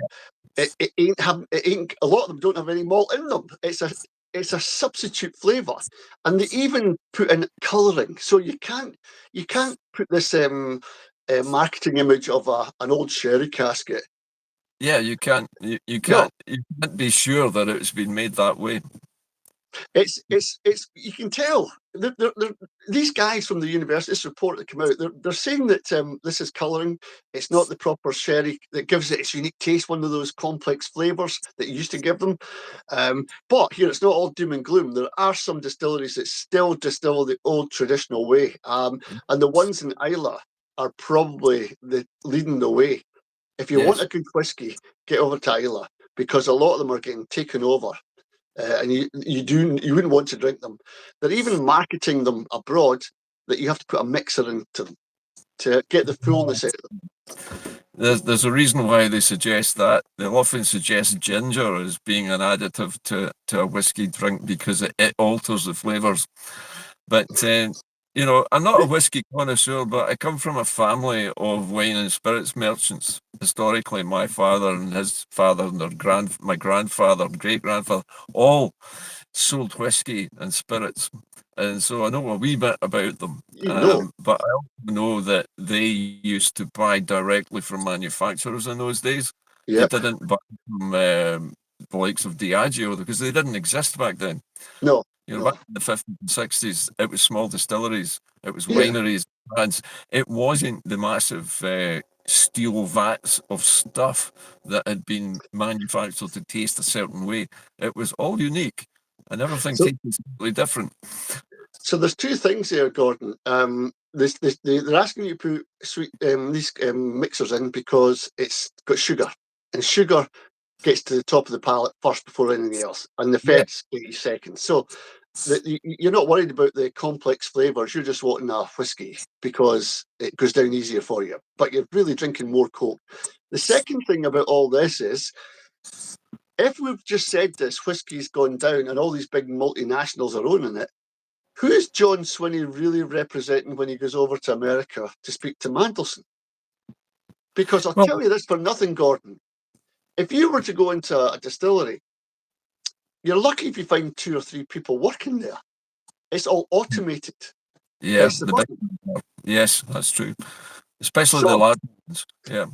it ain't have it ain't. A lot of them don't have any malt in them. It's a substitute flavour, and they even put in colouring. So you can't put this marketing image of an old sherry casket. yeah, you No, can't be sure that it's been made that way. it's you can tell. These guys from the university, this report that came out, they're saying that this is colouring. It's not the proper sherry that gives it its unique taste, one of those complex flavours that you used to give them. But here, it's not all doom and gloom. There are some distilleries that still distill the old traditional way, and the ones in Islay are probably leading the way. If you want Yes. a good whiskey, get over to Islay, because a lot of them are getting taken over, and you wouldn't want to drink them. They're even marketing them abroad that you have to put a mixer into them to get the fullness out of them. There's a reason why they suggest that. They'll often suggest ginger as being an additive to a whiskey drink because it alters the flavours. But I'm not a whiskey connoisseur, but I come from a family of wine and spirits merchants. Historically, my father and his father and my grandfather, great grandfather, all sold whiskey and spirits, and so I know a wee bit about them. You know, But I also know that they used to buy directly from manufacturers in those days. They yep, didn't buy from the likes of Diageo because they didn't exist back then. no, Back no, in the 50s and 60s, it was small distilleries, it was yeah. wineries, brands. It wasn't the massive steel vats of stuff that had been manufactured to taste a certain way. It was all unique, and everything So, tasted slightly different. so there's two things there, Gordon. They're asking you to put these mixers in because it's got sugar, and sugar gets to the top of the palate first before anything else, and the Yeah. feds 80 seconds. So you're not worried about the complex flavours. You're just wanting a whiskey because it goes down easier for you, but you're really drinking more Coke. The second thing about all this is, if we've just said this, whiskey's gone down and all these big multinationals are owning it, who is John Swinney really representing when he goes over to America to speak to Mandelson? Because I'll Well, tell you this for nothing, Gordon. If you were to go into a distillery, you're lucky if you find two or three people working there. It's all automated. yeah, Press the the big, button. yes, that's true. Especially the So large ones. Yeah.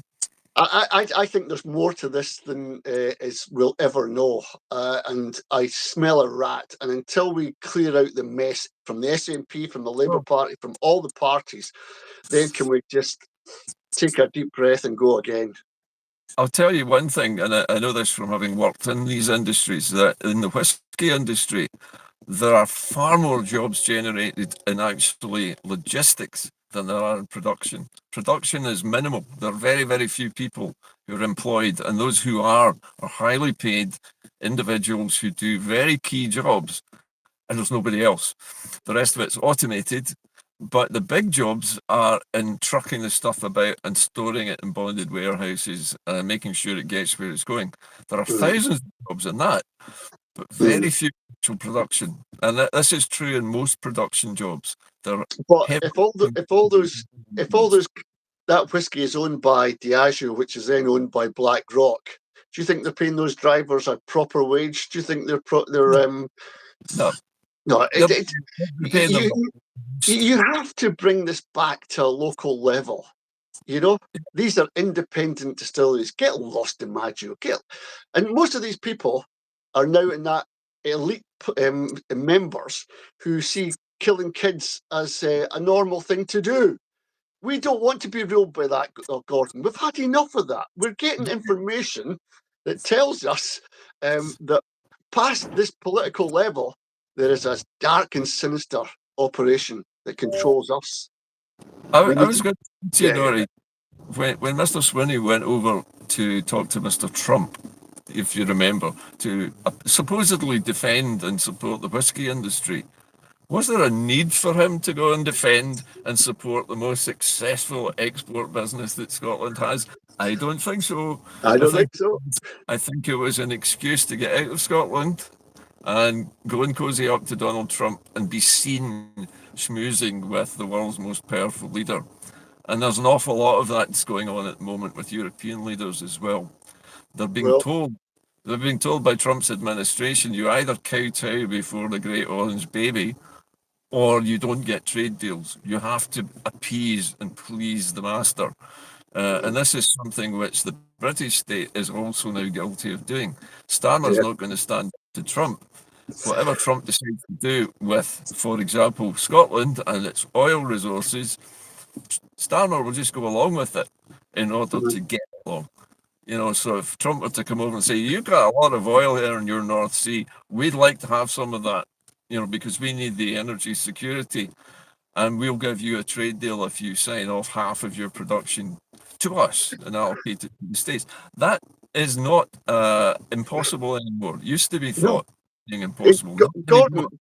I think there's more to this than is we'll ever know, and I smell a rat. And until we clear out the mess from the SNP, from the Labour Well, Party, from all the parties, then can we just take a deep breath and go again? I'll tell you one thing, and I know this from having worked in these industries, that in the whiskey industry, there are far more jobs generated in actually logistics than there are in production. Production is minimal. There are very, very few people who are employed, and those who are highly paid individuals who do very key jobs, and there's nobody else. The rest of it's automated, but the big jobs are in trucking the stuff about and storing it in bonded warehouses and making sure it gets where it's going. There are Mm, thousands of jobs in that, but mm. very few actual production. And this is true in most production jobs. They're But heavily if all those that whiskey is owned by Diageo, which is then owned by BlackRock, do you think they're paying those drivers a proper wage? Do you think they're no, no? they're, they're paying them. You you have to bring this back to a local level. You know, these are independent distilleries. Get lost in Maggio. And most of these people are now in that elite members who see killing kids as a normal thing to do. We don't want to be ruled by that, Gordon. We've had enough of that. We're getting information that tells us that past this political level, there is a dark and sinister operation that controls us. We I need was to, going to say, yeah, yeah. Nori, when Mr. Swinney went over to talk to Mr. Trump, if you remember, to supposedly defend and support the whiskey industry, was there a need for him to go and defend and support the most successful export business that Scotland has? I don't think so. I I don't think think so. I think it was an excuse to get out of Scotland. and go and cozy up to Donald Trump and be seen schmoozing with the world's most powerful leader. And there's an awful lot of that's going on at the moment with European leaders as well. They're being Well, told they're being told by Trump's administration, you either kowtow before the great orange baby, or you don't get trade deals. You have to appease and please the master. And this is something which the British state is also now guilty of doing. Starmer's yeah, not going to stand to Trump. Whatever Trump decides to do with, for example, Scotland and its oil resources, Starmer will just go along with it in order to get along. So if Trump were to come over and say, "You've got a lot of oil here in your North Sea, we'd like to have some of that, because we need the energy security, and we'll give you a trade deal if you sign off half of your production to us and allocate it to the States." That is not impossible anymore. It used to be no, thought being impossible. Not Gordon. anymore.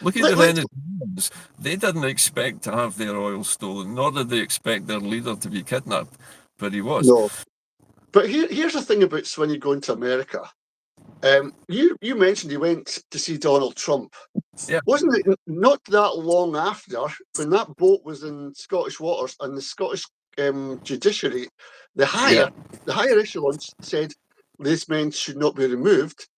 Look at the Let's Venezuelans. They didn't expect to have their oil stolen, nor did they expect their leader to be kidnapped, but he was. no. But here's the thing about Swinney going to America. You mentioned he went to see Donald Trump. Yeah. Wasn't it not that long after, when that boat was in Scottish waters and the Scottish judiciary, the higher echelons said these men should not be removed?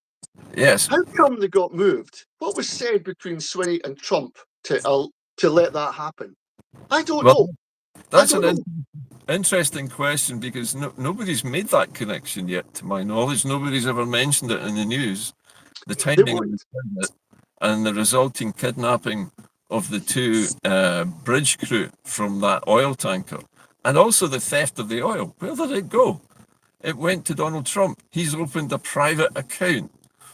Yes. How come they got moved? What was said between Swinney and Trump to let that happen? I don't Well, know. I that's don't an know. interesting question because nobody's made that connection yet, to my knowledge. Nobody's ever mentioned it in the news. The They timing of won't. it and the resulting kidnapping of the two bridge crew from that oil tanker, and also the theft of the oil. Where did it go? It went to Donald Trump. He's opened a private account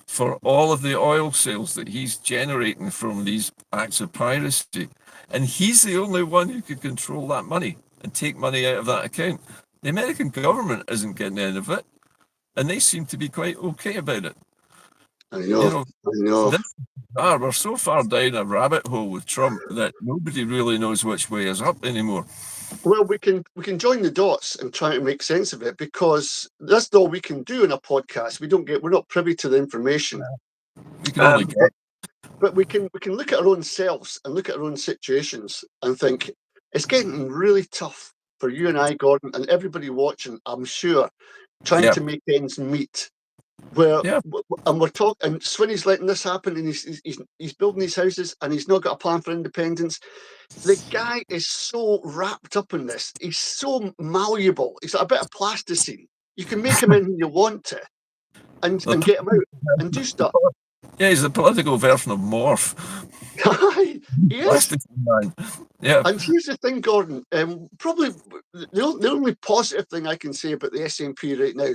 for all of the oil sales that he's generating from these acts of piracy. And he's the only one who can control that money and take money out of that account. The American government isn't getting any of it, and they seem to be quite okay about it. I You know. know, I know. we're so far down a rabbit hole with Trump that nobody really knows which way is up anymore. Well, we can join the dots and try to make sense of it, because that's all we can do in a podcast. We're not privy to the information. We can only get. But we can look at our own selves and look at our own situations and think it's getting really tough for you and I, Gordon, and everybody watching, I'm sure, trying Yeah, to make ends meet. Where yeah. and we're talking, and Swinney's letting this happen, and he's building these houses, and he's not got a plan for independence. The guy is so wrapped up in this. He's so malleable. He's like a bit of plasticine. You can make him anything you want to, and The, get him out and do stuff. yeah, he's the political version of Morph. Yes. Plastic man. Yeah. And here's the thing, Gordon. Probably the only positive thing I can say about the SNP right now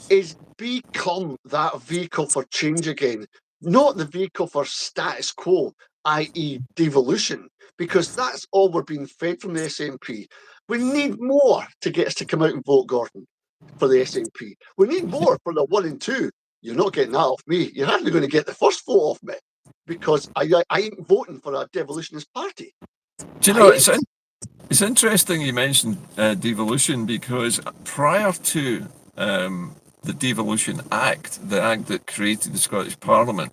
is become that vehicle for change again, not the vehicle for status quo, i.e., devolution, because that's all we're being fed from the SNP. We need more to get us to come out and vote, Gordon, for the SNP. We need more for the 1 and 2. You're not getting that off me. You're hardly going to get the first vote off me, because I ain't voting for a devolutionist party. Do you know, it's interesting you mentioned devolution because prior to the Devolution Act, the act that created the Scottish Parliament,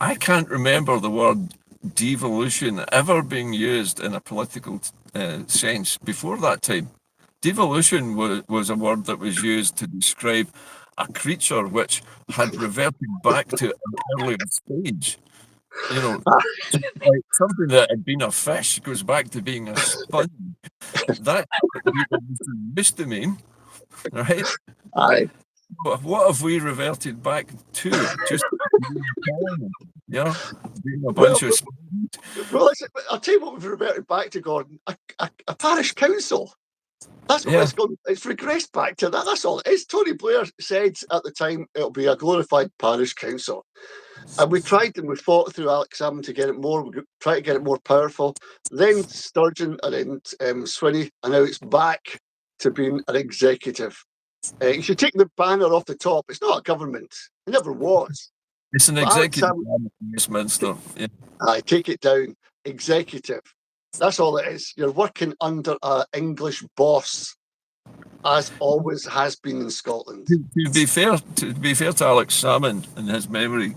I can't remember the word devolution ever being used in a political sense before that time. Devolution was a word that was used to describe a creature which had reverted back to an earlier stage. You know, like something that had been a fish goes back to being a sponge. That's what devolution used to mean, right? Aye. But what have we reverted back to? Just yeah, being a Well, bunch of well, I'll tell you what we've reverted back to, Gordon. A parish council. That's what yeah. it's gone. It's regressed back to that. That's all it is. Tony Blair said at the time it'll be a glorified parish council. And we tried and we fought through Alex Salmond to get it more. We tried to get it more powerful. Then Sturgeon and then Swinney, and now it's back to being an executive. You should take the banner off the top. It's not a government. It never was. It's an But Alex executive Salmond, in Westminster. Yeah. I take it down. Executive. That's all it is. You're working under an English boss, as always has been in Scotland. To be fair to Alex Salmond and his memory,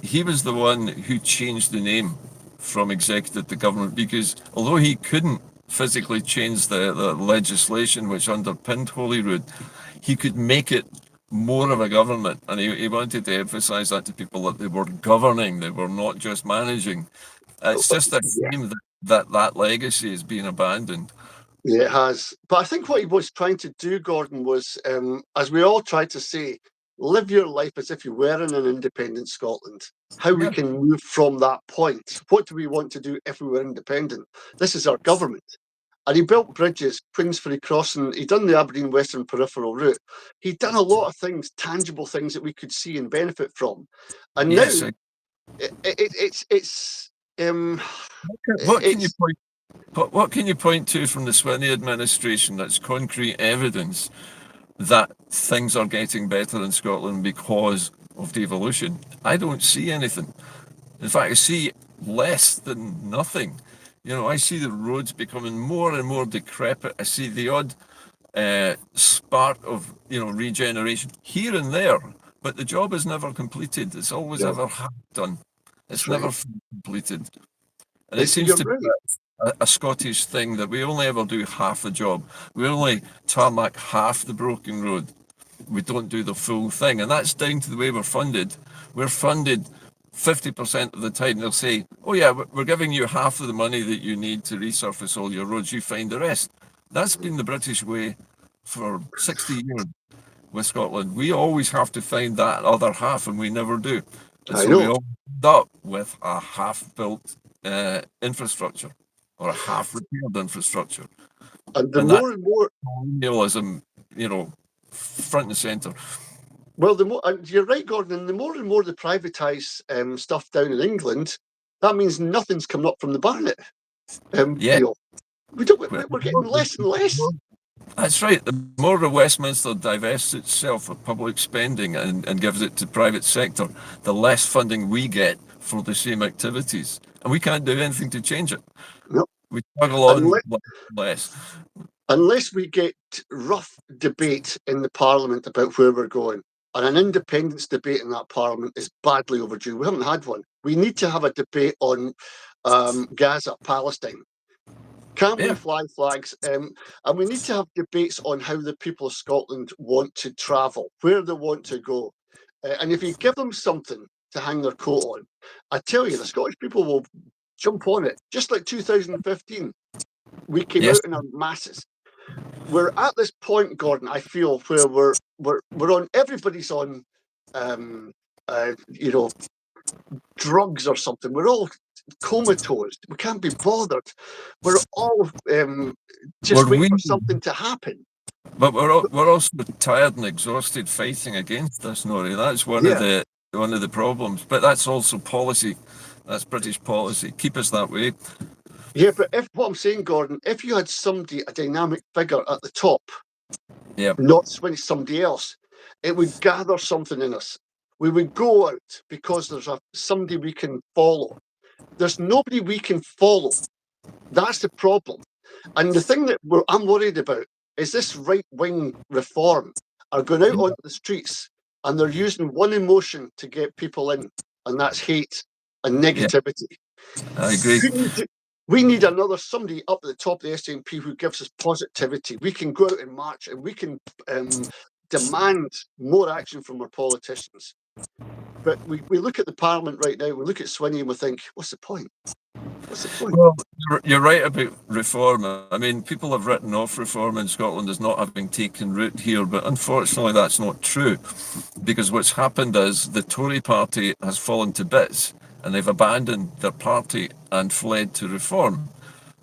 he was the one who changed the name from executive to government, because although he couldn't physically change the legislation which underpinned Holyrood, he could make it more of a government. And he wanted to emphasize that to people, that they were governing, they were not just managing. It's just a Yeah, shame that legacy is being abandoned. yeah, it has. But I think what he was trying to do, Gordon, was, as we all tried to say, live your life as if you were in an independent Scotland. How we Yeah. can move from that point. What do we want to do if we were independent? This is our government. And he built bridges, Queensferry Crossing. He done the Aberdeen Western Peripheral Route. He'd done a lot of things, tangible things that we could see and benefit from. And now Yes. it's What can you it's point? What can you point to from the Swinney administration that's concrete evidence that things are getting better in Scotland because of devolution? I don't see anything. In fact, I see less than nothing. I see the roads becoming more and more decrepit. I see the odd spark of regeneration here and there, but the job is never completed. It's always no, ever half done. It's that's never right. fully completed, and it seems You're to be right. a Scottish thing that we only ever do half the job. We only tarmac half the broken road. We don't do the full thing, and that's down to the way we're funded. We're funded 50% of the time. They'll say, "Oh yeah, we're giving you half of the money that you need to resurface all your roads. You find the rest." That's been the British way for 60 years with Scotland. We always have to find that other half, and we never do. And I so we know. all end up with a half-built infrastructure, or a half-repaired infrastructure, And the and that's more and more, colonialism, front and center. well, the more, and you're right, Gordon, and the more they privatise stuff down in England, that means nothing's coming up from the Barnet. Yeah, We're getting less and less. that's right. The more the Westminster divests itself of public spending and gives it to private sector, the less funding we get for the same activities, and we can't do anything to change it. No, We struggle on unless, less. unless we get rough debate in the Parliament about where we're going. And an independence debate in that Parliament is badly overdue. We haven't had one. We need to have a debate on Gaza, Palestine. Can we Yeah, fly flags? And we need to have debates on how the people of Scotland want to travel, where they want to go. And if you give them something to hang their coat on, I tell you, the Scottish people will jump on it. Just like 2015, we came yes. out in our masses. We're at this point, Gordon, I feel, where we're on, everybody's on, you know, drugs or something. We're all comatose. We can't be bothered. We're all just We're waiting for weak, something to happen. but we're also tired and exhausted fighting against this, Nori. That's Yeah, one of the problems. But that's also policy. That's British policy. Keep us that way. yeah. But if what I'm saying, Gordon, if you had somebody, a dynamic figure at the top, Yeah, not somebody else, it would gather something in us. We would go out because there's somebody we can follow. There's nobody we can follow. That's the problem. And the thing that I'm worried about is this right wing reform are going out onto the streets and they're using one emotion to get people in, and that's hate and yeah, negativity. I agree. We need another somebody up at the top of the SNP who gives us positivity. We can go out and march and we can demand more action from our politicians. But we look at the Parliament right now, we look at Swinney and we think, what's the point? What's the point? Well, you're right about reform. I mean, people have written off reform in Scotland as not having taken root here, but unfortunately, that's not true. Because what's happened is the Tory party has fallen to bits and they've abandoned their party and fled to reform.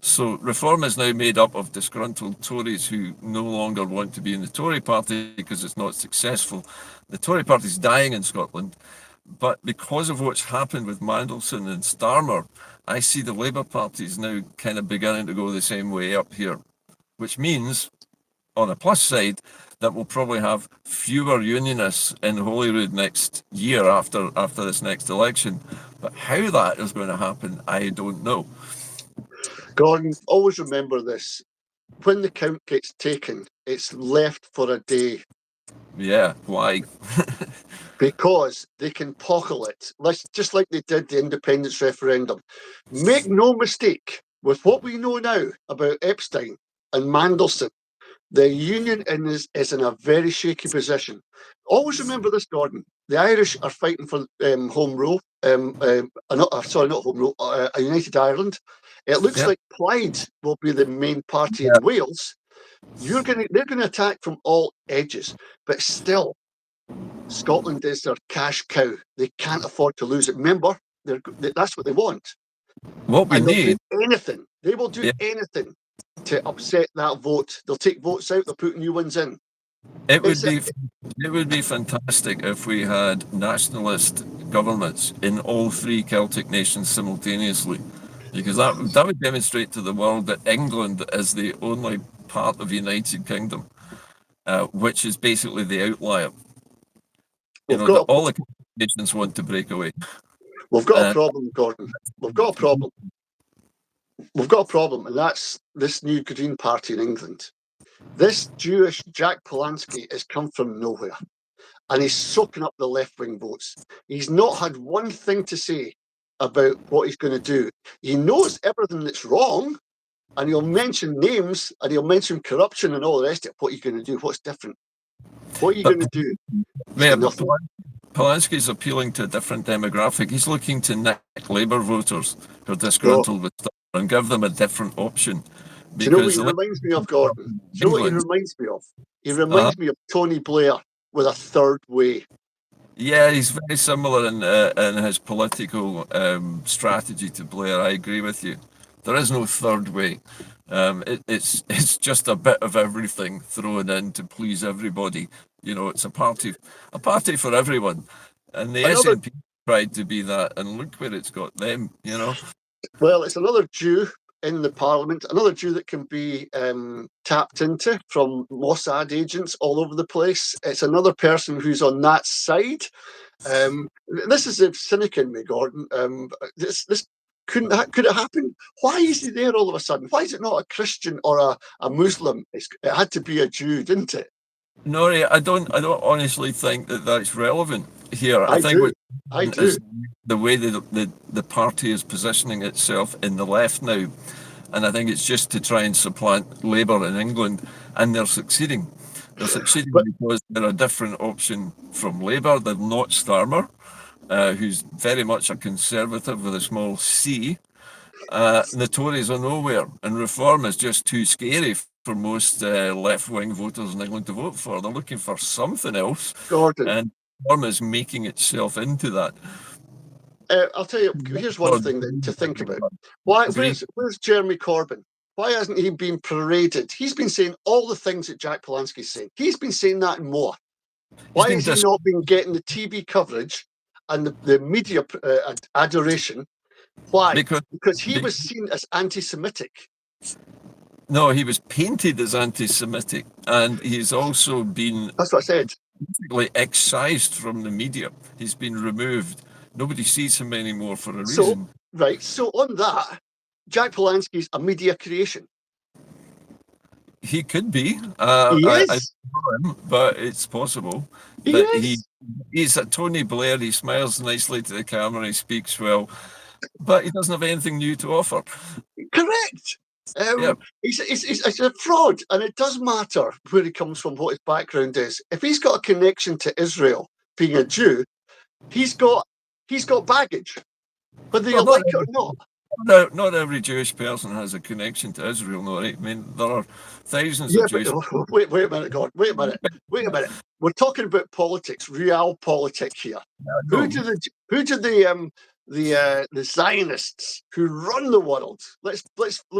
So reform is now made up of disgruntled Tories who no longer want to be in the Tory party because it's not successful. The Tory party is dying in Scotland, but because of what's happened with Mandelson and Starmer, I see the Labour Party is now kind of beginning to go the same way up here, which means, on a plus side, that we'll probably have fewer unionists in Holyrood next year after this next election. But how that is going to happen, I don't know. Gordon, always remember this. When the count gets taken, it's left for a day. Yeah, why? Because they can pockle it, just like they did the independence referendum. Make no mistake, with what we know now about Epstein and Mandelson, the union is in a very shaky position. Always remember this, Gordon. The Irish are fighting for home rule. Sorry, not home rule. A united Ireland. It looks Yep. like Plaid will be the main party Yeah. in Wales. They're going to attack from all edges, but still, Scotland is their cash cow. They can't afford to lose it. Remember, that's what they want, What we and they'll do need, anything. They will do yeah, anything to upset that vote. They'll take votes out. They'll put new ones in. it would It's be it would be fantastic if we had nationalist governments in all three Celtic nations simultaneously, because that would demonstrate to the world that England is the only part of the United Kingdom, which is basically the outlier. You we've know that got all the nations want to break away. a Uh, problem, Gordon. We've got a problem. We've got a problem, and that's this new Green Party in England. This Jewish Jack Polanski has come from nowhere, and he's soaking up the left wing votes. He's not had one thing to say about what he's going to do. He knows everything that's wrong, and he'll mention names and he'll mention corruption and all the rest of it. What are you going to do? What's different? What are you but going to do? It's yeah, got but nothing. Polanski's appealing to a different demographic. He's looking to nick Labour voters who are Oh, disgruntled with stuff and give them a different option. do you know what Because he the Labour reminds me of, Party Gordon? Do in you know what he England, reminds me of? He uh, reminds me of Tony Blair with a third way. yeah, he's very similar in his political strategy to Blair. I agree with you. There is no third way. It's just a bit of everything thrown in to please everybody. You know, it's a party for everyone. And the Another SNP tried to be that, and look where it's got them. You know. Well, it's another Jew in the parliament, another Jew that can be tapped into from Mossad agents all over the place. It's another person who's on that side. Um, this is the cynic in me, Gordon. This could it happen? Why is he there all of a sudden? Why is it not a Christian or a Muslim? It had to be a Jew, didn't it? Nori, I don't honestly think that that's relevant here. I I think do. what's I important do. is the way the party is positioning itself in the left now. And I think it's just to try and supplant Labour in England, and they're succeeding. They're succeeding But because they're a different option from Labour. They're not Starmer, who's very much a conservative with a small c. The Tories are nowhere, and reform is just too scary for most left-wing voters in England to vote for. They're looking for something else, Gordon, and reform is making itself into that. I'll tell you. Here's one thing to think about. Why? Green, Where's Jeremy Corbyn? Why hasn't he been paraded? He's been saying all the things that Jack Polanski's saying. He's been saying that and more. he's Why been has he not been getting the TV coverage and the media adoration? Why? because Because he the, was seen as anti-Semitic. no, he was painted as anti-Semitic, and he's also been That's what I said. basically excised from the media. He's been removed. Nobody sees him anymore for a So, reason. right. So on that, Jack Polanski's a media creation. He could be. He I is. don't know him, but it's possible He that is. he's a Tony Blair. He smiles nicely to the camera. He speaks well, but he doesn't have anything new to offer. Correct. Yeah, He's a fraud, and it does matter where he comes from, what his background is. If he's got a connection to Israel, being a Jew, he's got he's got baggage, whether you well, not like it or not. not every Jewish person has a connection to Israel, no, right? I mean, there are thousands of Yeah, but Jewish. wait a minute, God, wait a minute. We're talking about politics, real politics here. Who No, do the Zionists who run the world?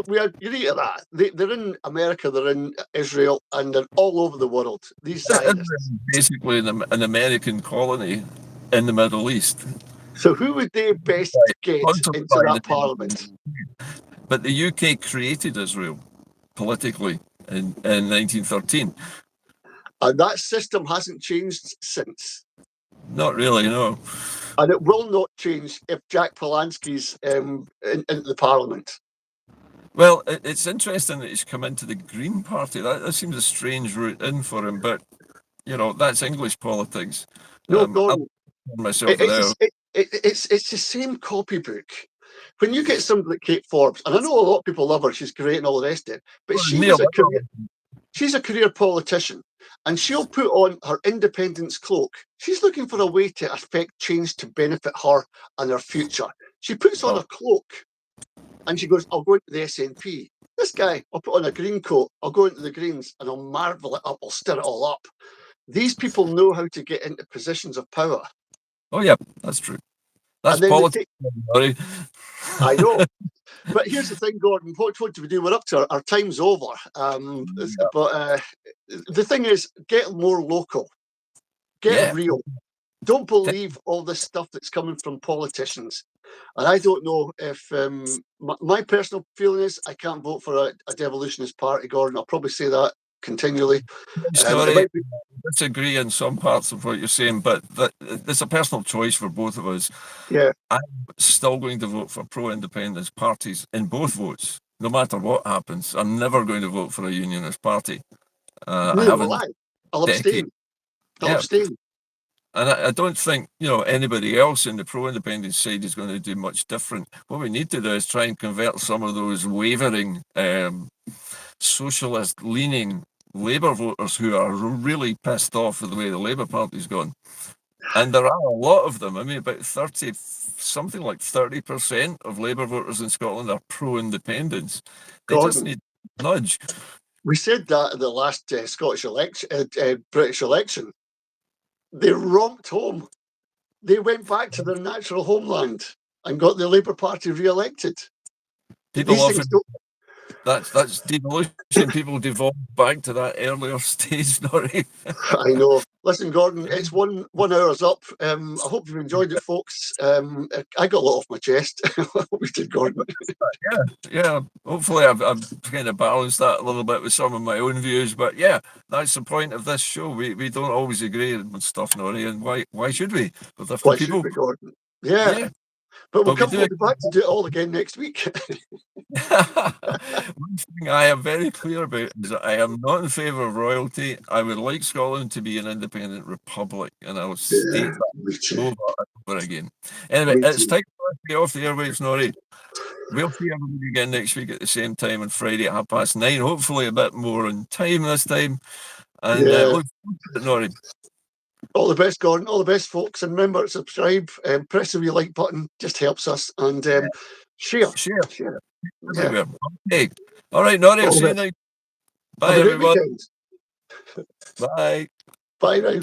We agree to that. They're in America, they're in Israel, and they're all over the world. These Israel Zionists. is basically an American colony in the Middle East, So who would they best get sponsored into by that the. parliament? But the UK created Israel politically in 1913. And that system hasn't changed since. Not really, no. And it will not change if Jack Polanski's into the parliament. Well, it's interesting that he's come into the Green Party. That seems a strange route in for him, but That's English politics. No, I'll Gordon, myself now. it's the same copybook. When you get somebody like Kate Forbes, and I know a lot of people love her, she's great and all the rest of it, but Neil, she's a career politician, and she'll put on her independence cloak. She's looking for a way to affect change to benefit her and her future. She puts on a cloak, and she goes, "I'll go into the SNP." This guy, I'll put on a green coat, I'll go into the Greens, and I'll marvel it up, I'll stir it all up. These people know how to get into positions of power. Oh yeah, that's true. That's politics. I know. But here's the thing, Gordon. What do we do? We're up to our time's over. But the thing is, get more local, get real. Don't believe all this stuff that's coming from politicians. And I don't know if my personal feeling is I can't vote for a devolutionist party, Gordon. I'll probably say that continually. I disagree in some parts of what you're saying, but it's a personal choice for both of us. Yeah. I'm still going to vote for pro-independence parties in both votes, no matter what happens. I'm never going to vote for a unionist party. I haven't. I'll abstain. I'll abstain. And I don't think, anybody else in the pro-independence side is going to do much different. What we need to do is try and convert some of those wavering, socialist-leaning Labour voters who are really pissed off with the way the Labour Party's gone. And there are a lot of them. I mean, about 30% of Labour voters in Scotland are pro-independence. They just need a nudge. We said that at the last Scottish election, British election. They romped home. They went back to their natural homeland and got the Labour Party re-elected. That's devolution. People devolve back to that earlier stage story. I know. Listen, Gordon, it's 1 hour's up. I hope you've enjoyed it, folks. I got a lot off my chest. We did, Gordon. Yeah. Hopefully, I've kind of balanced that a little bit with some of my own views. But yeah, that's the point of this show. We don't always agree with stuff, Norrie, and why should we? Why should we, Gordon? Yeah. But we'll be back to do it all again next week. One thing I am very clear about is that I am not in favour of royalty. I would like Scotland to be an independent republic, and I will state that over and over again. Anyway, it's time to get off the airwaves, Norrie. We'll see everybody again next week at the same time on Friday at 9:30. Hopefully a bit more on time this time. And look forward to it, Norrie. All the best, Gordon. All the best, folks. And remember, subscribe, press the wee like button. Just helps us. And share. Yeah. Okay. All right, Norrie. I'll see you next. Bye, everyone. Bye. Bye now.